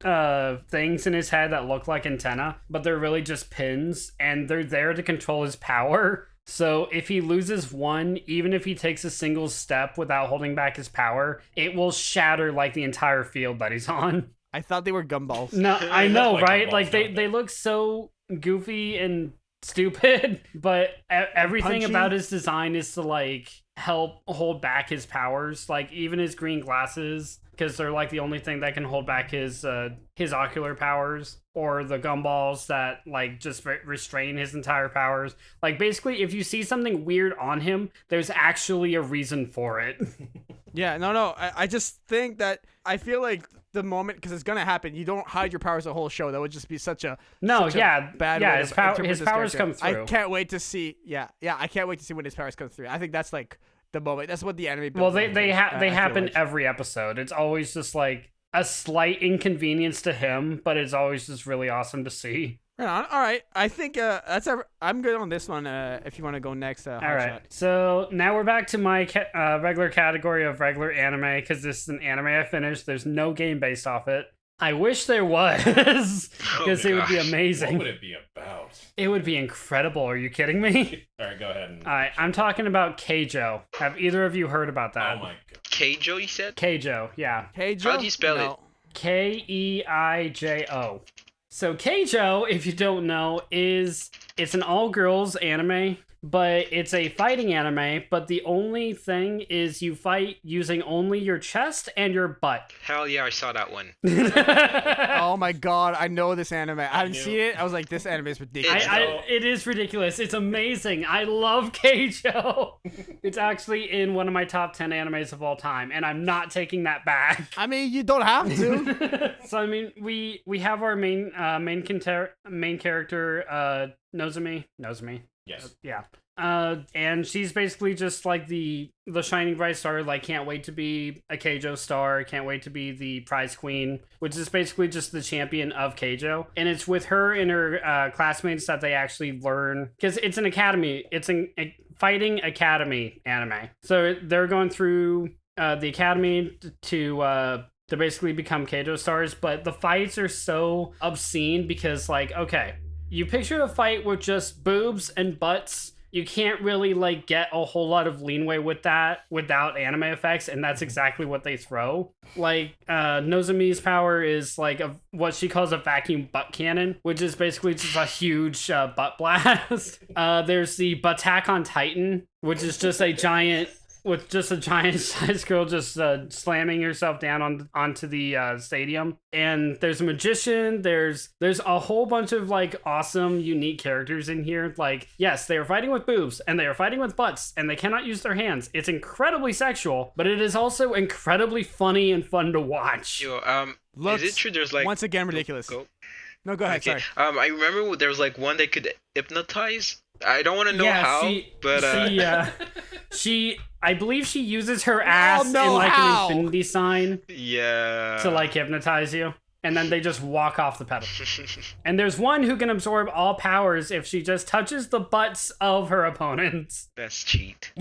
things in his head that look like antenna, but they're really just pins, and they're there to control his power. So if he loses one, even if he takes a single step without holding back his power, it will shatter like the entire field that he's on. I thought they were gumballs. No, I know, like right? gumballs, Like they look so goofy and stupid, but everything Punchy. about his design is to like help hold back his powers. Like even his green glasses, because they're like the only thing that can hold back his ocular powers, or the gumballs that like just restrain his entire powers. Like basically, if you see something weird on him, there's actually a reason for it. Yeah, no. I just think that I feel like the moment, because it's gonna happen, you don't hide your powers the whole show. That would just be such a bad way his to powers interpret this character. come through. I can't wait to see. Yeah, I can't wait to see when his powers come through. I think that's like the moment. That's what the anime. Well, they I happen like. every episode. It's always just like a slight inconvenience to him, but it's always just really awesome to see. Right on. All right. I think I'm good on this one. If you want to go next, all right. So now we're back to my regular category of regular anime, because this is an anime I finished. There's no game based off it. I wish there was, because it would be amazing. What would it be about? It would be incredible. Are you kidding me? All right, go ahead. All right, I'm talking about Keijo. Have either of you heard about that? Oh my god. Keijo, you said? Keijo, yeah. Keijo. How do you spell it? Keijo. So Keijo, if you don't know, it's an all-girls anime, but it's a fighting anime, but the only thing is you fight using only your chest and your butt. Hell yeah, I saw that one. Oh my god, I know this anime. I haven't seen it. I was like, this anime is ridiculous. It is ridiculous. It's amazing. I love Keijo. It's actually in one of my top 10 animes of all time, and I'm not taking that back. I mean, you don't have to. So I mean, we have our main character, Nozomi. Yes. Yeah. And she's basically just like the shining bright star, like can't wait to be a Keijo star, can't wait to be the prize queen, which is basically just the champion of Keijo. And it's with her and her classmates that they actually learn, because it's an academy, it's a fighting academy anime. So they're going through the academy to basically become Keijo stars, but the fights are so obscene because, like, okay, you picture a fight with just boobs and butts. You can't really, like, get a whole lot of leeway with that without anime effects, and that's exactly what they throw. Like, Nozomi's power is, like, what she calls a vacuum butt cannon, which is basically just a huge butt blast. There's the Buttack on Titan, which is just a giant sized girl just slamming herself down onto the stadium. And there's a magician, there's a whole bunch of like awesome unique characters in here. Like, yes, they are fighting with boobs and they are fighting with butts and they cannot use their hands. It's incredibly sexual, but it is also incredibly funny and fun to watch. Yo, is it true there's like once again ridiculous? No, go ahead. Okay. Sorry. I remember there was like one that could hypnotize. I don't want to know how, but I believe she uses her ass in like an infinity sign. Yeah. To like hypnotize you. And then they just walk off the pedal. And there's one who can absorb all powers if she just touches the butts of her opponents. That's cheat.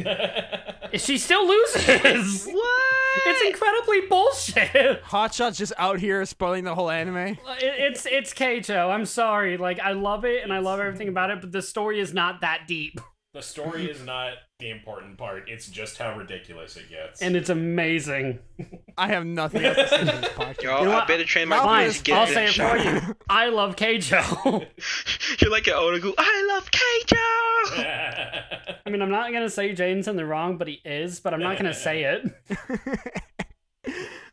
She still loses. What? It's incredibly bullshit. Hotshot's just out here spoiling the whole anime. It's Keijo. I'm sorry. Like, I love it and I love everything about it, but the story is not that deep. The story is not the important part. It's just how ridiculous it gets. And it's amazing. I have nothing else to say in this podcast. Yo, I better train my voice to get I'll say it for you. I love Keijo. You're like an otaku. I love Keijo! I mean, I'm not going to say Jaden's in the wrong, but he is, but I'm not going to say it.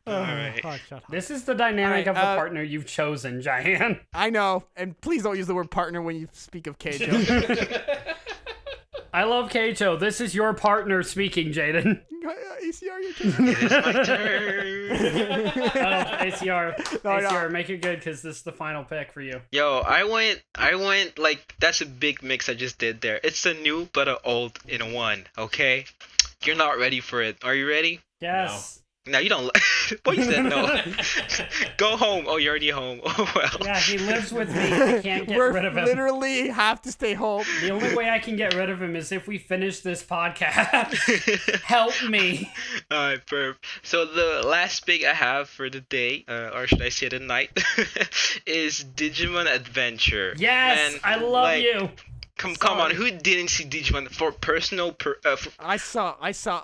Alright. This is the dynamic of the partner you've chosen, Jaian. I know, and please don't use the word partner when you speak of Keijo. I love Keijo. This is your partner speaking, Jaden. ACR, your turn. It is my turn. ACR, make it good because this is the final pick for you. Yo, I went like, that's a big mix I just did there. It's a new but a old in a one, okay? You're not ready for it. Are you ready? Yes. No, you don't. What you said? No. Go home. Oh, you're already home. Oh well. Yeah, he lives with me. I can't get rid of him. Literally have to stay home. The only way I can get rid of him is if we finish this podcast. Help me. Alright, perf. So the last pick I have for the day, or should I say the night, is Digimon Adventure. Yes, I love you. Come on, who didn't see Digimon for personal? I saw the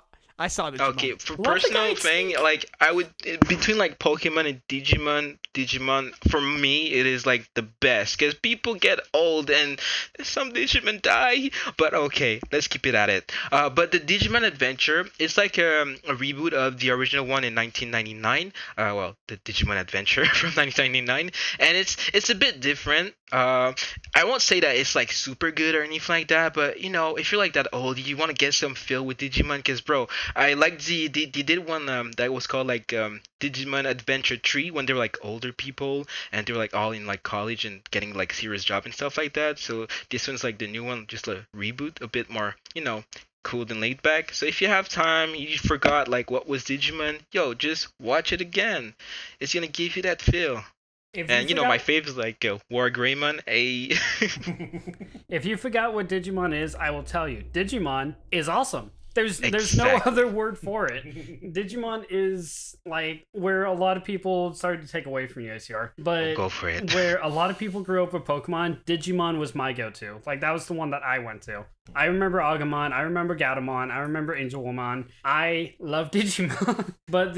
Digimon. Okay, for personal thing, like I would between like Pokemon and Digimon for me it is like the best because people get old and some Digimon die. But okay, let's keep it at it. But the Digimon Adventure is like a reboot of the original one in 1999. Well, the Digimon Adventure from 1999, and it's a bit different. I won't say that it's like super good or anything like that, but you know, if you're like that old, you want to get some feel with Digimon, because bro, I like they did one that was called like Digimon Adventure 3 when they were like older people and they were like all in like college and getting like serious job and stuff like that. So this one's like the new one, just a reboot, a bit more, you know, cool and laid back. So if you have time, you forgot like what was Digimon, yo, just watch it again. It's gonna give you that feel. And you know, my favorite is like War Greymon. If you forgot what Digimon is, I will tell you. Digimon is awesome. There's no other word for it. Digimon is like where a lot of people started to take away from you, ACR. But go for it. Where a lot of people grew up with Pokemon, Digimon was my go-to. Like that was the one that I went to. I remember Agumon, I remember Gatomon, I remember Angelwoman. I love Digimon. But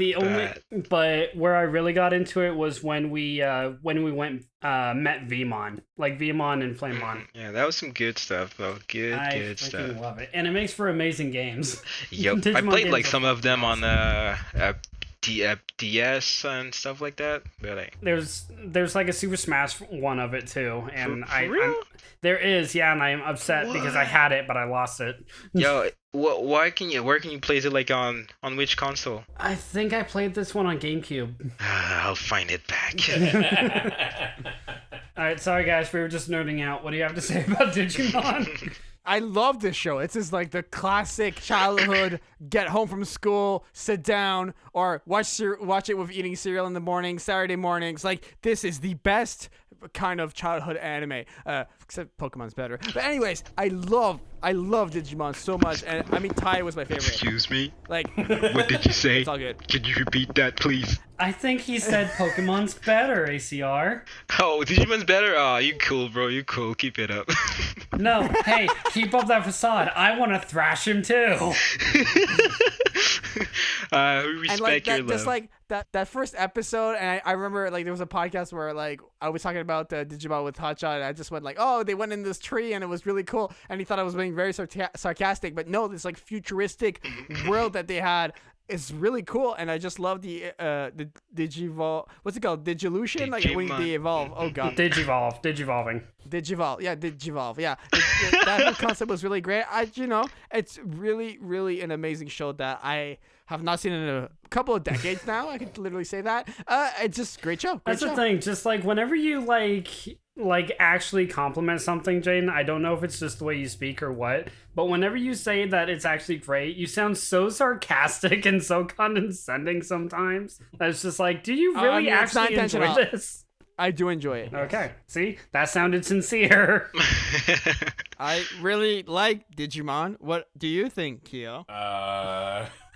where I really got into it was when we went met Vmon. Like Vmon and Flamemon. Yeah, that was some good stuff, bro. Good stuff. I love it. And it makes for amazing games. Yep. I played like some of them on DS and stuff like that. But there's like a Super Smash one of it too, and for real? There is, yeah, and I'm upset because I had it but I lost it. Yo, where can you play it, like on which console? I think I played this one on GameCube. I'll find it back. All right, sorry guys, we were just nerding out. What do you have to say about Digimon? I love this show. It's just like the classic childhood. Get home from school, sit down, or watch it with eating cereal in the morning, Saturday mornings. Like this is the best kind of childhood anime. Except Pokemon's better. But anyways, I love Digimon so much, and I mean Tai was my favorite. Excuse me. Like, What did you say? it's all good. Can you repeat that, please? I think he said Pokemon's better, ACR. Oh, Digimon's better? Aw, you cool, bro. You cool. Keep it up. No, hey, keep up that facade. I want to thrash him too. We respect And like your that, love. just like that first episode, and I remember like there was a podcast where like I was talking about Digimon with Hotshot, and I just went like, oh, they went in this tree, and it was really cool, and he thought I was being very sarcastic, but no, this like futuristic world that they had is really cool, and I just love the Digivol. What's it called? Digilution? Like when they evolve. Oh god. Digivolving. Digivolve, yeah. That whole concept was really great. It's really, really an amazing show that I have not seen in a couple of decades now. I could literally say that. It's just a great show. That's the thing. Just like whenever you like actually compliment something, Jaden, I don't know if it's just the way you speak or what, but whenever you say that it's actually great, you sound so sarcastic and so condescending sometimes. It's just like, do you really actually enjoy this? I do enjoy it. Okay, see? That sounded sincere. I really like Digimon. What do you think, Kyo?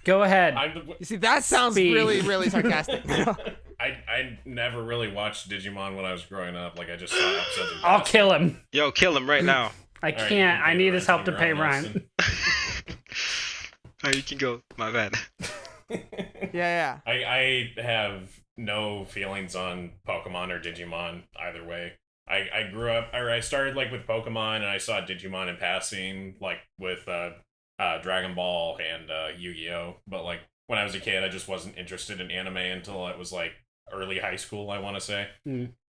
Go ahead. You see, that sounds really, really sarcastic. I never really watched Digimon when I was growing up. Like I just saw episodes of I'll kill him. Yo, kill him right now. I can't. I need his help to pay rent. Oh, you can go. My bad. Yeah. I have no feelings on Pokemon or Digimon either way. I grew up, or I started like with Pokemon, and I saw Digimon in passing, like with Dragon Ball and Yu-Gi-Oh. But like when I was a kid, I just wasn't interested in anime until it was like early high school, I want to say.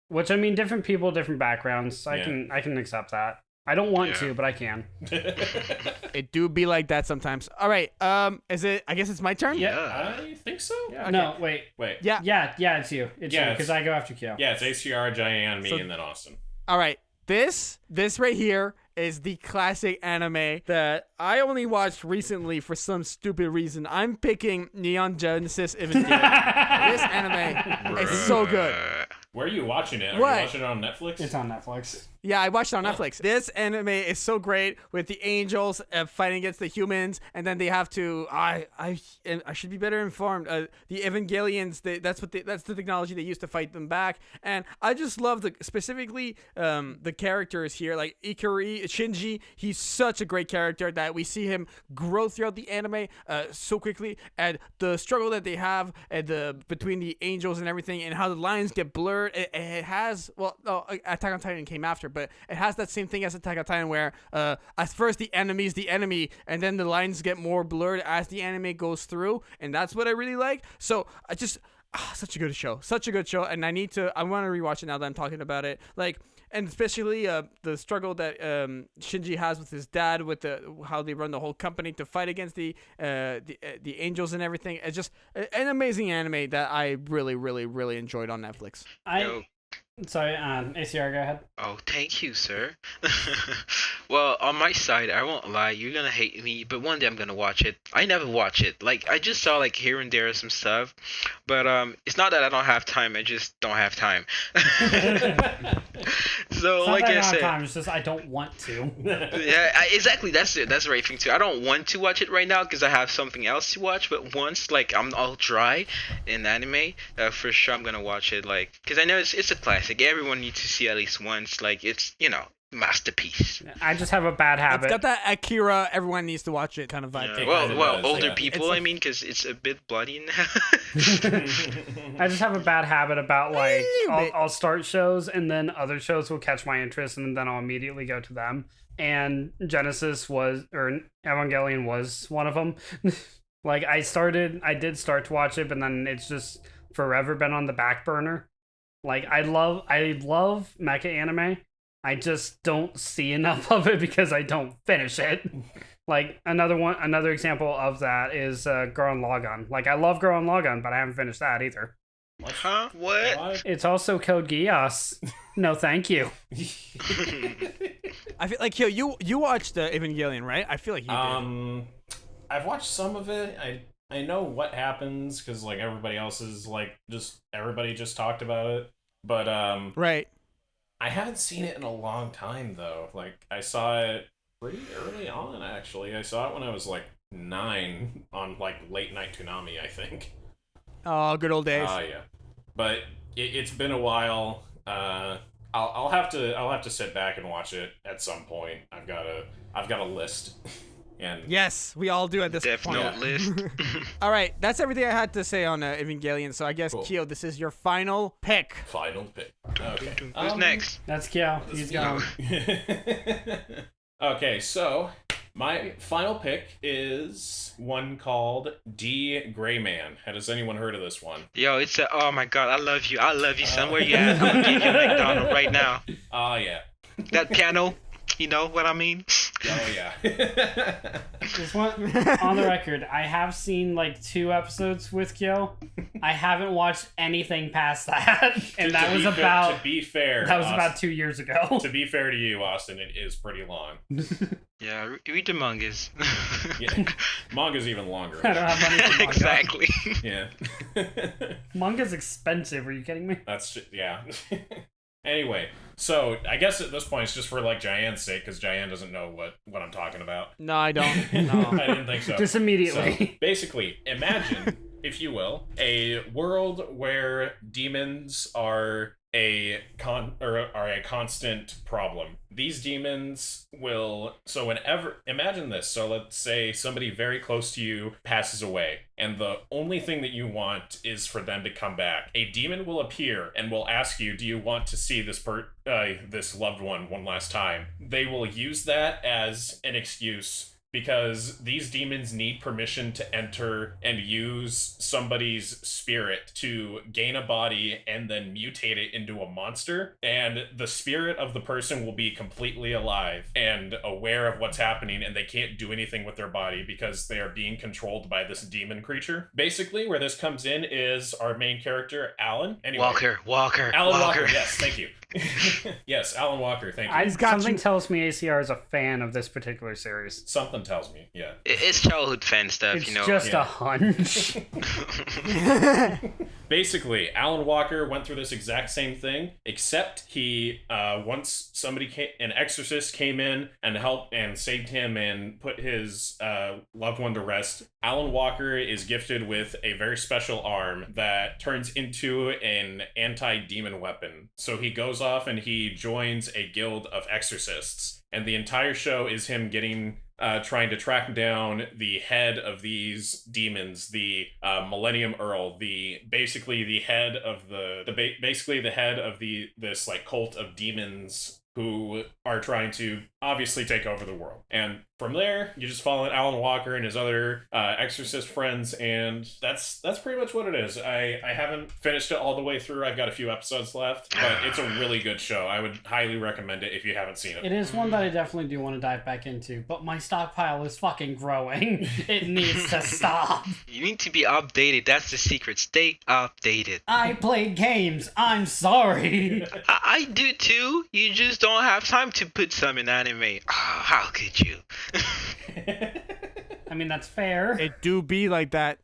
Which I mean, different people, different backgrounds. I can accept that. I don't want to, but I can. It do be like that sometimes. All right. Is it? I guess it's my turn. Yeah. I think so. Yeah, okay. No, wait. Yeah. Yeah, it's you. It's you, because I go after Kyo. Yeah, it's ACR, Jaian, me, and then Austin. All right. This right here is the classic anime that I only watched recently for some stupid reason. I'm picking Neon Genesis Evangelion. This anime is so good. Where are you watching it? Are What? you watching it on Netflix? It's on Netflix. Yeah, I watched it on Netflix. This anime is so great with the angels fighting against the humans, and then they have to. I should be better informed. The Evangelions. That's the technology they use to fight them back, and I just love specifically the characters here, like Ikari Shinji. He's such a great character that we see him grow throughout the anime so quickly, and the struggle that they have between the angels and everything, and how the lines get blurred. It has Attack on Titan came after, but it has that same thing as Attack on Titan where at first the enemy's the enemy, and then the lines get more blurred as the anime goes through, and that's what I really like. So I just such a good show, and I want to rewatch it now that I'm talking about it. Like, and especially the struggle that Shinji has with his dad, with how they run the whole company to fight against the angels and everything. It's just an amazing anime that I really, really, really enjoyed on Netflix. Sorry, ACR, go ahead. Oh, thank you, sir. Well, on my side, I won't lie, you're gonna hate me, but one day I'm gonna watch it. I never watch it. Like, I just saw, like, here and there some stuff, but it's not that I don't have time, I just don't have time. So, It's not like that I said... time, it's just I don't want to. Yeah, exactly, that's it. That's the right thing, too. I don't want to watch it right now, because I have something else to watch, but once, like, I'm all dry in anime, for sure I'm gonna watch it, like, because I know it's a classic. Everyone needs to see at least once. Like, it's, masterpiece. I just have a bad habit. It's got that Akira, everyone needs to watch it kind of vibe. Yeah, kind of well, does, older yeah. people, I mean, because it's a bit bloody now. I just have a bad habit about, like, I'll start shows and then other shows will catch my interest and then I'll immediately go to them. And Evangelion was one of them. Like, I did start to watch it, but then it's just forever been on the back burner. Like, I love mecha anime. I just don't see enough of it because I don't finish it. Like, another example of that is Gurren Lagann. Like, I love Gurren Lagann, but I haven't finished that either. Huh? What? It's also Code Geass. No, thank you. I feel like you watched Evangelion, right? I feel like you did. I've watched some of it. I know what happens because like everybody else is like everybody just talked about it, but Right. I haven't seen it in a long time though. Like I saw it pretty early on actually. I saw it when I was like 9 on like late night Toonami, I think. Oh, good old days. Yeah, but it's been a while. I'll have to sit back and watch it at some point. I've got a list. And yes, we all do at this Death point. Note list. All right, that's everything I had to say on Evangelion. So I guess Cool. Kyo, this is your final pick. Final pick. Okay. Who's next? That's Kyo. He's gone. Okay, so my final pick is one called D. Gray Man. Has anyone heard of this one? Yo, it's oh my god, I love you, son. Where you at? I'm gonna give you a McDonald's right now. Oh yeah. That piano, you know what I mean? Oh yeah. Just one on the record. I have seen like 2 episodes with Kyo. I haven't watched anything past that, and that was about. To be fair, That was Austin, about 2 years ago. To be fair to you, Austin, it is pretty long. Yeah, read the mangas. Yeah, manga's even longer. I don't have money for manga. Exactly. Yeah. Manga's expensive. Are you kidding me? Yeah. Anyway, so I guess at this point it's just for like Jaian's sake, because Jaian doesn't know what I'm talking about. No, I don't. No. I didn't think so. Just immediately. So, basically, imagine, if you will, a world where demons are a constant problem. These demons will imagine this. So let's say somebody very close to you passes away, and the only thing that you want is for them to come back. A demon will appear and will ask you, do you want to see this loved one last time? They will use that as an excuse, because these demons need permission to enter and use somebody's spirit to gain a body and then mutate it into a monster. And the spirit of the person will be completely alive and aware of what's happening, and they can't do anything with their body because they are being controlled by this demon creature. Basically, where this comes in is our main character, Alan. Anyway, Walker. Alan Walker, yes, thank you. Yes, Alan Walker, thank you. Something tells me ACR is a fan of this particular series. Something tells me, yeah. It's childhood fan stuff, It's you know. just Yeah. a hunch. Basically, Alan Walker went through this exact same thing, except he, once an exorcist came in and helped and saved him and put his loved one to rest, Alan Walker is gifted with a very special arm that turns into an anti-demon weapon. So he goes off and he joins a guild of exorcists. And the entire show is him trying to track down the head of these demons, the Millennium Earl, basically the head of this like cult of demons who are trying to obviously take over the world. And from there, you just follow Alan Walker and his other exorcist friends, and that's pretty much what it is. I haven't finished it all the way through. I've got a few episodes left, but it's a really good show. I would highly recommend it if you haven't seen it. It is one that I definitely do want to dive back into, but my stockpile is fucking growing. It needs to stop. You need to be updated. That's the secret. Stay updated. I play games. I'm sorry. I do too. You just don't have time to put some in anime. Oh, how could you? I mean, that's fair. It do be like that.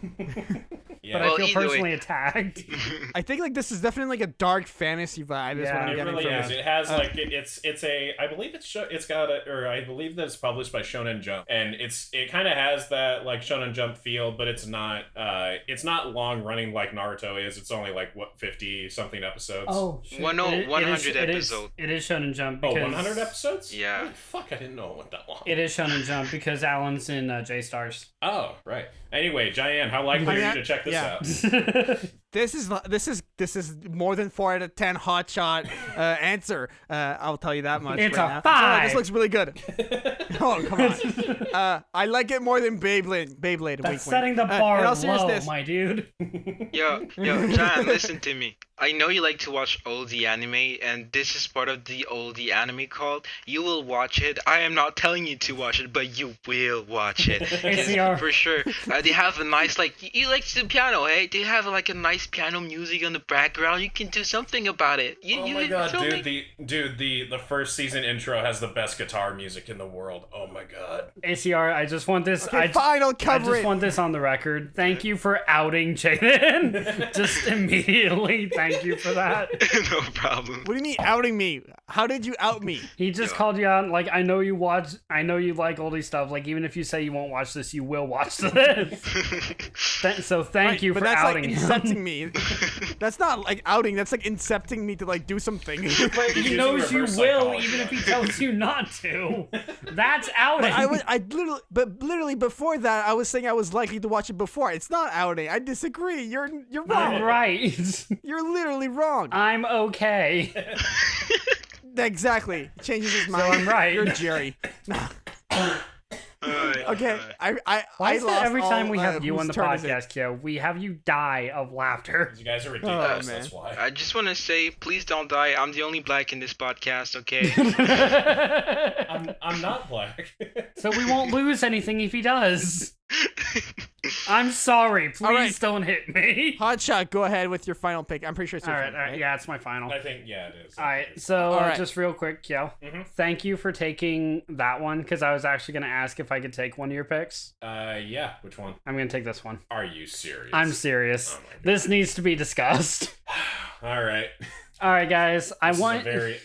Yeah. But I feel either way. personally attacked. I think like this is definitely like a dark fantasy vibe. Is what Yeah, I'm It getting really from is. it. It has like it's a I believe I believe that it's published by Shonen Jump, and it kind of has that like Shonen Jump feel, but it's not long running like Naruto is. It's only like 50 something episodes. Oh, shit. 100 episode. It is Shonen Jump. Oh, Because 100 episodes? Yeah. Oh, fuck, I didn't know it went that long. It is Shonen Jump because Alan's in J-Stars. Oh, right. Anyway, Jaian, how likely are you to check this Yeah. out? This is more than 4 out of 10 hotshot answer. I'll tell you that much. It's right a now. 5. This looks really good. Oh come on. I like it more than Beyblade. That's wink, setting wink. the In bar all low, seriousness, my dude. Yo, John, listen to me. I know you like to watch oldie anime, and this is part of the oldie anime cult. You will watch it. I am not telling you to watch it, but you will watch it. ACR. For sure. They have a nice, like, you like the piano, hey? They have, like, a nice piano music on the background. You can do something about it. Oh You my did god, something. the first season intro has the best guitar music in the world. Oh my god. ACR, I just want this. Okay, fine, I'll I cover just it. want this on the record. Thank you for outing Jaden. Just immediately, thank you for that. No problem. What do you mean outing me? How did you out me? He just called you out. Like, I know you like oldie stuff. Like, even if you say you won't watch this, you will watch this. So thank you but for that's outing like him. incepting me. That's not like outing. That's like incepting me to like do something. But He's he using knows you reverse will, psychology even if he on tells you not to. That's outing. literally before that, I was saying I was likely to watch it before. It's not outing. I disagree. You're wrong. I'm right. You're literally wrong. I'm okay. Exactly. Changes his mind. I'm right. You're Jerry. Okay. I Why is it lost every time all, we have you whose on the turn is it? podcast, Kyo, we have you die of laughter? You guys are ridiculous, man. that's why. I just want to say, please don't die. I'm the only black in this podcast, okay? I'm not black. So we won't lose anything if he does. I'm sorry. Please right. don't hit me. Hotshot, go ahead with your final pick. I'm pretty sure it's your All right, final, right? yeah, it's my final. I think, yeah, it is. All right, so right. just real quick, Kyo, thank you for taking that one, because I was actually going to ask if I could take one of your picks. Yeah, which one? I'm going to take this one. Are you serious? I'm serious. Oh my God. This needs to be discussed. All right. All right, guys.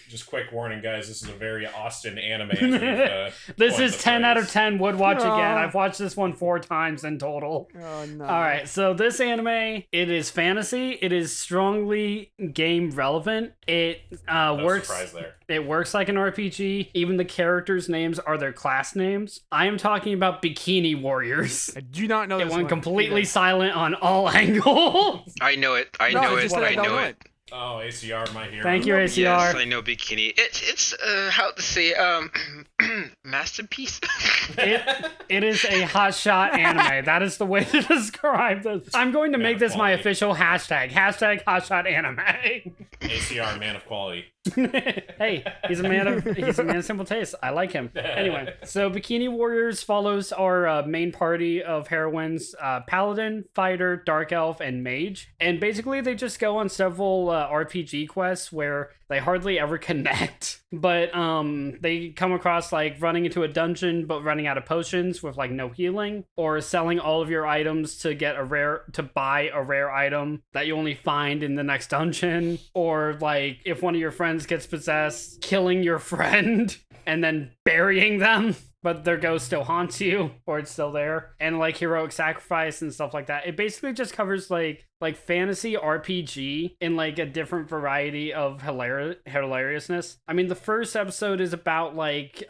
Just quick warning, guys. This is a very Austin anime. As we've, This coined is the 10 out of phrase. 10 would watch No. again. I've watched this one 4 times in total. Oh no. All right, so this anime, it is fantasy. It is strongly game relevant. It No works. surprise there. It works like an RPG. Even the characters' names are their class names. I am talking about Bikini Warriors. I do not know It this went one. completely either. silent on all angles. I know it. I No, know I it. just said I don't know it. Oh, ACR, my hero. Thank you, Yes, ACR. I know Bikini. It's how to say masterpiece. It is a hotshot anime. That is the way to describe this. I'm going to make this my quality. official hashtag. Hashtag hotshot anime. ACR, man of quality. Hey, he's a man of simple taste. I like him. Anyway, so Bikini Warriors follows our main party of heroines: paladin, fighter, dark elf, and mage. And basically, they just go on several RPG quests where they hardly ever connect. But they come across like running into a dungeon but running out of potions with like no healing, or selling all of your items to buy a rare item that you only find in the next dungeon, or like if one of your friends gets possessed, killing your friend and then burying them, but their ghost still haunts you, or it's still there, and like heroic sacrifice and stuff like that. It basically just covers like fantasy RPG in like a different variety of hilariousness. I mean, the first episode is about like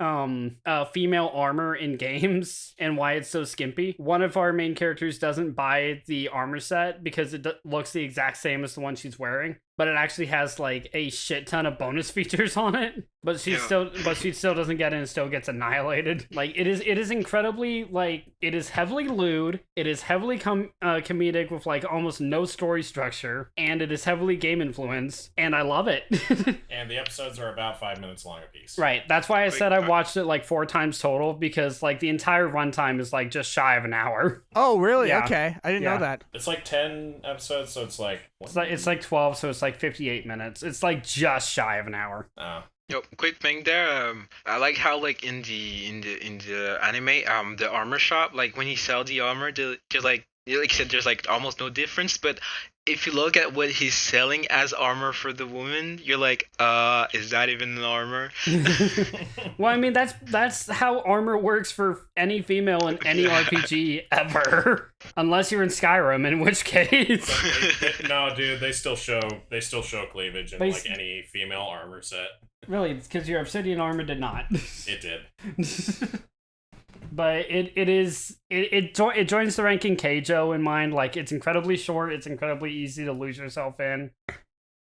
female armor in games and why it's so skimpy. One of our main characters doesn't buy the armor set because it looks the exact same as the one she's wearing, but it actually has like a shit ton of bonus features on it. But she still doesn't get it and still gets annihilated. Like it is incredibly like it is heavily lewd. It is heavily comedic with like almost no story structure, and it is heavily game influenced, and I love it. And the episodes are about 5 minutes long apiece. Right. That's why I said I watched it like 4 times total, because like the entire runtime is like just shy of an hour. Oh, really? Yeah. Okay. I didn't Yeah. know that. It's like 10 episodes, so it's like... It's like 12, so it's like 58 minutes. It's like just shy of an hour. Oh. Yo, quick thing there. I like how like in the anime, the armor shop, like when you sell the armor, there's like you said, there's like almost no difference. But if you look at what he's selling as armor for the woman, you're like, is that even an armor? Well, I mean, that's how armor works for any female in any RPG ever, unless you're in Skyrim, in which case. No, dude, they still show cleavage in like any female armor set. Really, it's because your obsidian armor did not. It did. But it joins the ranking Keijo in mind. Like, it's incredibly short, it's incredibly easy to lose yourself in,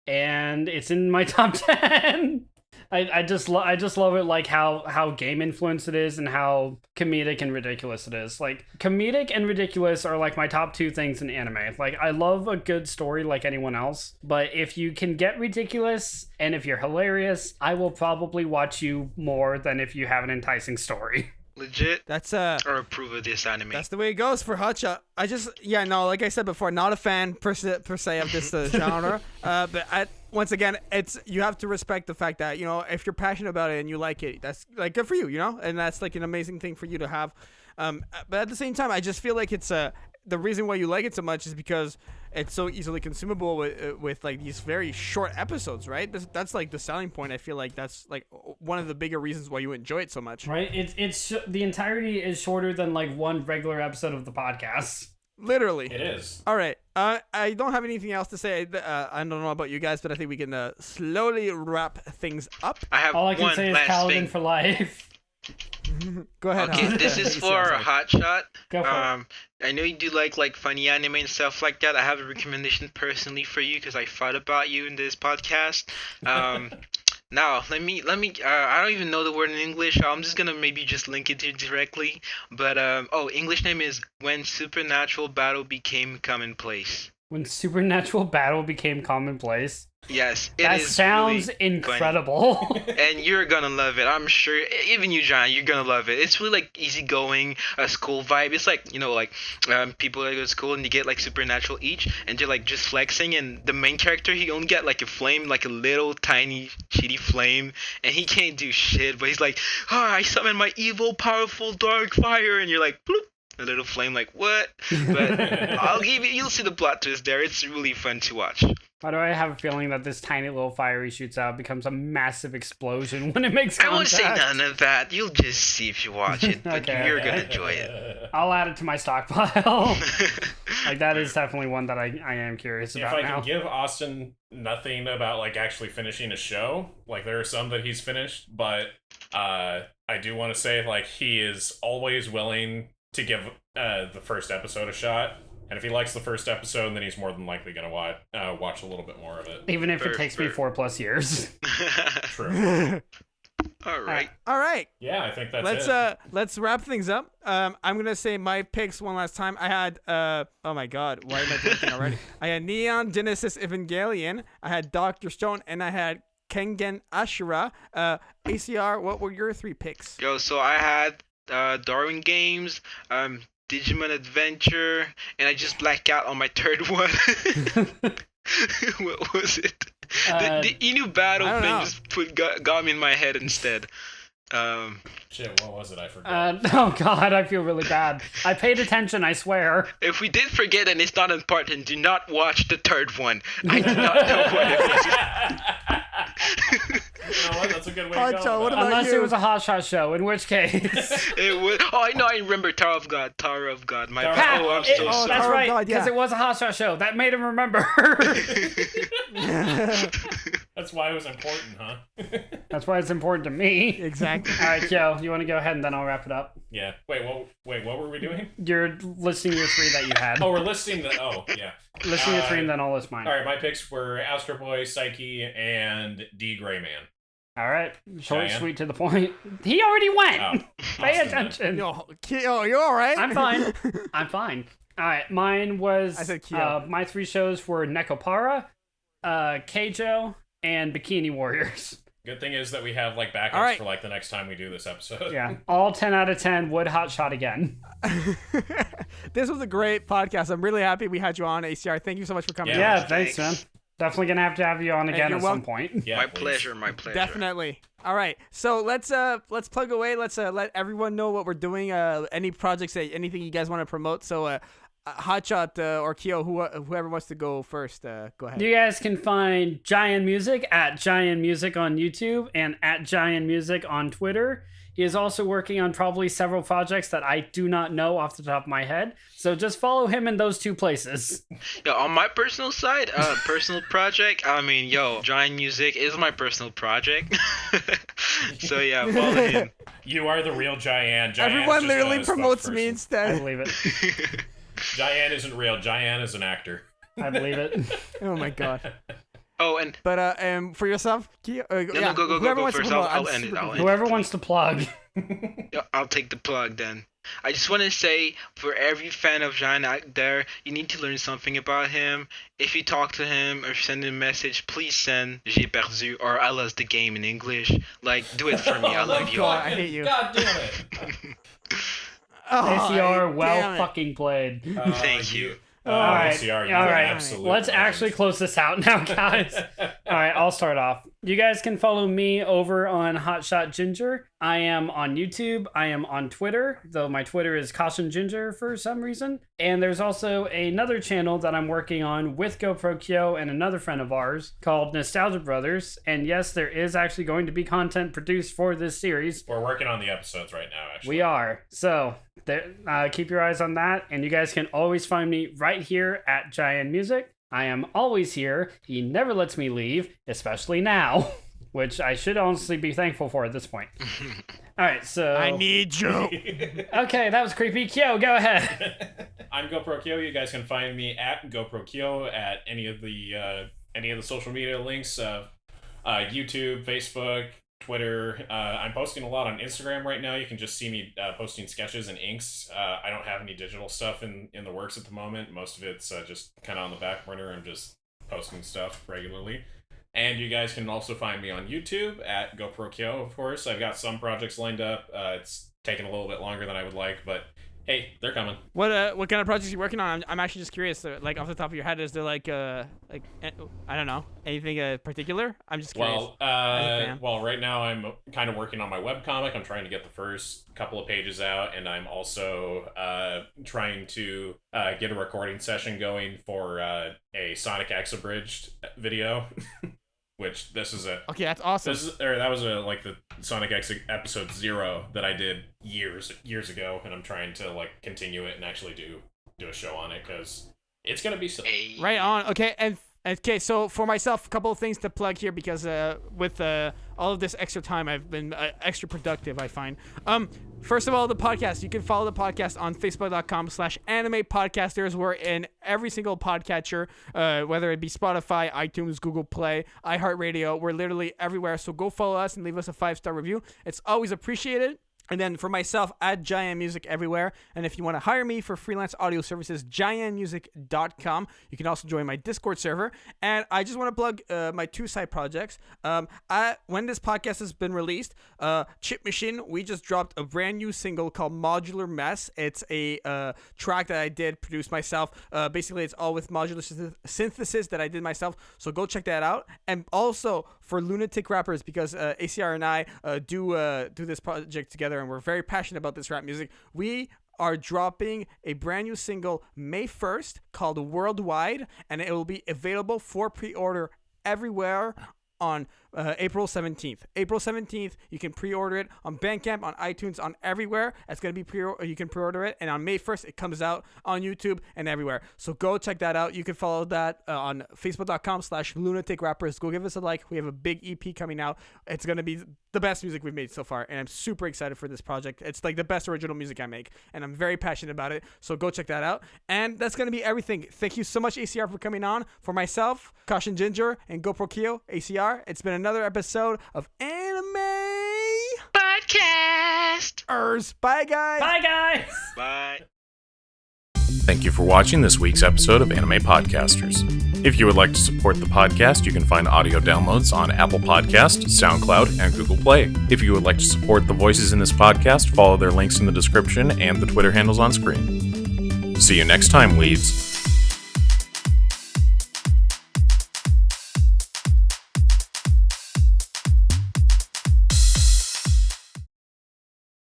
and it's in my top 10. I just love it, like how game influenced it is and how comedic and ridiculous it is. Like, comedic and ridiculous are like my top 2 things in anime. Like, I love a good story like anyone else, but if you can get ridiculous and if you're hilarious, I will probably watch you more than if you have an enticing story. legit, That's or approve of this anime. That's the way it goes for Hotshot. Like I said before, not a fan per se of this genre. But once again, you have to respect the fact that, if you're passionate about it and you like it, that's like good for you, and that's like an amazing thing for you to have. But at the same time, I just feel like it's the reason why you like it so much is because it's so easily consumable with like these very short episodes, right? That's like the selling point. I feel like that's like one of the bigger reasons why you enjoy it so much. Right? It's the entirety is shorter than like one regular episode of the podcast. Literally. It is. All right. I don't have anything else to say. I don't know about you guys, but I think we can slowly wrap things up. I have All I can one say is last Paladin thing. for life. Go ahead. Okay, Hal. this is for Hotshot. Go for it. I know you do like funny anime and stuff like that. I have a recommendation personally for you because I thought about you in this podcast. Now let me. I don't even know the word in English. So I'm just gonna maybe just link it to you directly. But English name is When Supernatural Battle Became Commonplace. When supernatural battle became commonplace. Yes, it That is sounds really incredible. funny. And you're gonna love it. I'm sure. Even you, John, you're gonna love it. It's really like easygoing, school vibe. It's like people that go to school and you get like supernatural each, and they're like just flexing. And the main character, he only get like a flame, like a little tiny shitty flame, and he can't do shit. But he's like, I summon my evil, powerful, dark fire, and you're like, bloop. A little flame, like what? But you'll see the plot twist there. It's really fun to watch. Why do I have a feeling that this tiny little fire he shoots out becomes a massive explosion when it makes I contact? won't say none of that. You'll just see if you watch it, but Okay. you're gonna enjoy it. I'll add it to my stockpile. Like that is definitely one that I am curious If about I now. can give Austin nothing about like actually finishing a show, like there are some that he's finished, but I do want to say like he is always willing to give the first episode a shot, and if he likes the first episode, then he's more than likely gonna watch a little bit more of it. Even if it takes me 4+ years. True. All right. All right. Yeah, I think that's it. Let's wrap things up. I'm gonna say my picks one last time. I had oh my god, why am I blinking already? I had Neon Genesis Evangelion, I had Dr. Stone, and I had Kengen Ashura. ACR, what were your 3 picks? Yo, so I had Darwin Games, Digimon Adventure, and I just blacked out on my third one. What was it? The Inu Battle I don't thing know. just got me in my head instead. Shit, what was it? I forgot. Oh god, I feel really bad. I paid attention, I swear. If we did forget and it's not important, do not watch the third one. I do not know what it was. You know what? That's a good way to Hotshot, go. what about about Unless you? it was a Hotshot show, in which case. It was. Oh, I know. I remember Tower of God. Tower of God. My. Tower of Oh, I'm God. so Oh, sorry. That's Tower of right, God, because yeah. it was a Hotshot show. That made him remember. That's why it was important, huh? That's why it's important to me. Exactly. All right, Kyo, you want to go ahead and then I'll wrap it up? Yeah. Wait, what were we doing? You're listing your 3 that you had. Oh, we're listing the. Oh, yeah. Listing your 3 and then I'll list mine. All right, my picks were Astro Boy, Psyche, and D. Gray Man. All right, short, Cheyenne? sweet, to the point. He already went. Oh, Pay Austin, attention. Yo, you all right? I'm fine. I'm fine. All right, mine was I said Kyo. my 3 shows were Nekopara, Keijo, and Bikini Warriors. Good thing is that we have like backups All right. for like the next time we do this episode. Yeah, all 10 out of 10 would Hotshot again. This was a great podcast. I'm really happy we had you on, ACR. Thank you so much for coming. Yeah. on. Yeah, thanks, man. Definitely gonna have you on again you're at some welcome. point. Yeah, My please. pleasure. My pleasure. Definitely. All right. So let's plug away. Let's let everyone know what we're doing. Any projects, anything you guys want to promote. So Hotshot or Kyo, whoever wants to go first, go ahead. You guys can find JaianMusic at JaianMusic on YouTube and at JaianMusic on Twitter. He is also working on probably several projects that I do not know off the top of my head. So just follow him in those 2 places. Yeah, on my personal side, personal project. I mean, Giant Music is my personal project. So yeah, follow him. You are the real Jaian. Jaian's Everyone just literally a promotes me spokesperson. I instead. believe it. Jaian isn't real. Jaian is an actor. I believe it. Oh my god. Oh, and But for yourself, Kyo, no, go whoever wants to first. promote, I'll I'm end it. super I'll confused. end Whoever wants to plug. I'll take the plug then. I just want to say, for every fan of Jaian out there, you need to learn something about him. If you talk to him or send him a message, please send "J'ai perdu" or "I lost the game" in English. Like, do it for me. I love you all. God, I hate you. God damn it. ACR, damn well it. fucking played. Thank you. All right, ACR, you all are right. absolute Let's actually close this out now, guys. All right, I'll start off. You guys can follow me over on Hotshot Ginger. I am on YouTube. I am on Twitter, though my Twitter is Caution Ginger for some reason. And there's also another channel that I'm working on with GoProkyo and another friend of ours called Nostalgia Brothers. And yes, there is actually going to be content produced for this series. We're working on the episodes right now, actually. We are. So keep your eyes on that. And you guys can always find me right here at JaianMusic. I am always here. He never lets me leave, especially now, which I should honestly be thankful for at this point. All right, so... I need you. Okay, that was creepy. Kyo, go ahead. I'm GoProkyo. You guys can find me at GoProkyo at any of the social media links, YouTube, Facebook, Twitter. I'm posting a lot on Instagram right now. You can just see me posting sketches and inks. I don't have any digital stuff in the works at the moment. Most of it's just kind of on the back burner. I'm just posting stuff regularly. And you guys can also find me on YouTube at GoProkyo, of course. I've got some projects lined up. It's taking a little bit longer than I would like, but hey, they're coming. What kind of projects are you working on? I'm actually just curious. Like off the top of your head, is there like I don't know, anything particular? I'm just curious. Well, right now I'm kind of working on my webcomic. I'm trying to get the first couple of pages out, and I'm also trying to get a recording session going for a Sonic X abridged video. Which this is a okay, that's awesome. That was like the Sonic X episode 0 that I did years ago, and I'm trying to like continue it and actually do a show on it because it's gonna be silly. Right on. Okay, and okay, so for myself, a couple of things to plug here because with all of this extra time, I've been extra productive, I find. First of all, the podcast. You can follow the podcast on facebook.com/animepodcasters. We're in every single podcatcher, whether it be Spotify, iTunes, Google Play, iHeartRadio. We're literally everywhere. So go follow us and leave us a 5-star review. It's always appreciated. And then for myself, at JaianMusic everywhere. And if you want to hire me for freelance audio services, JaianMusic.com. You can also join my Discord server. And I just want to plug my 2 side projects. When this podcast has been released, Chip Machine, we just dropped a brand new single called Modular Mess. It's a track that I did produce myself. Basically, it's all with modular synthesis that I did myself. So go check that out. And also for Lunatic Rappers, because ACR and I do this project together, and we're very passionate about this rap music. We are dropping a brand new single May 1st called Worldwide, and it will be available for pre-order everywhere on April 17th. April 17th, you can pre-order it on Bandcamp, on iTunes, on everywhere. It's going to be you can pre-order it, and on May 1st, it comes out on YouTube and everywhere. So go check that out. You can follow that on facebook.com/Lunatic Rappers. Go give us a like. We have a big EP coming out. It's going to be the best music we've made so far, and I'm super excited for this project. It's like the best original music I make, and I'm very passionate about it. So go check that out. And that's going to be everything. Thank you so much, ACR, for coming on. For myself, Caution Ginger, and GoProkyo, ACR, it's been another episode of Anime Podcast. Bye, guys. Bye, guys. Bye. Thank you for watching this week's episode of Anime Podcasters. If you would like to support the podcast, you can find audio downloads on Apple Podcast, SoundCloud, and Google Play. If you would like to support the voices in this podcast, follow their links in the description and the Twitter handles on screen. See you next time, leads.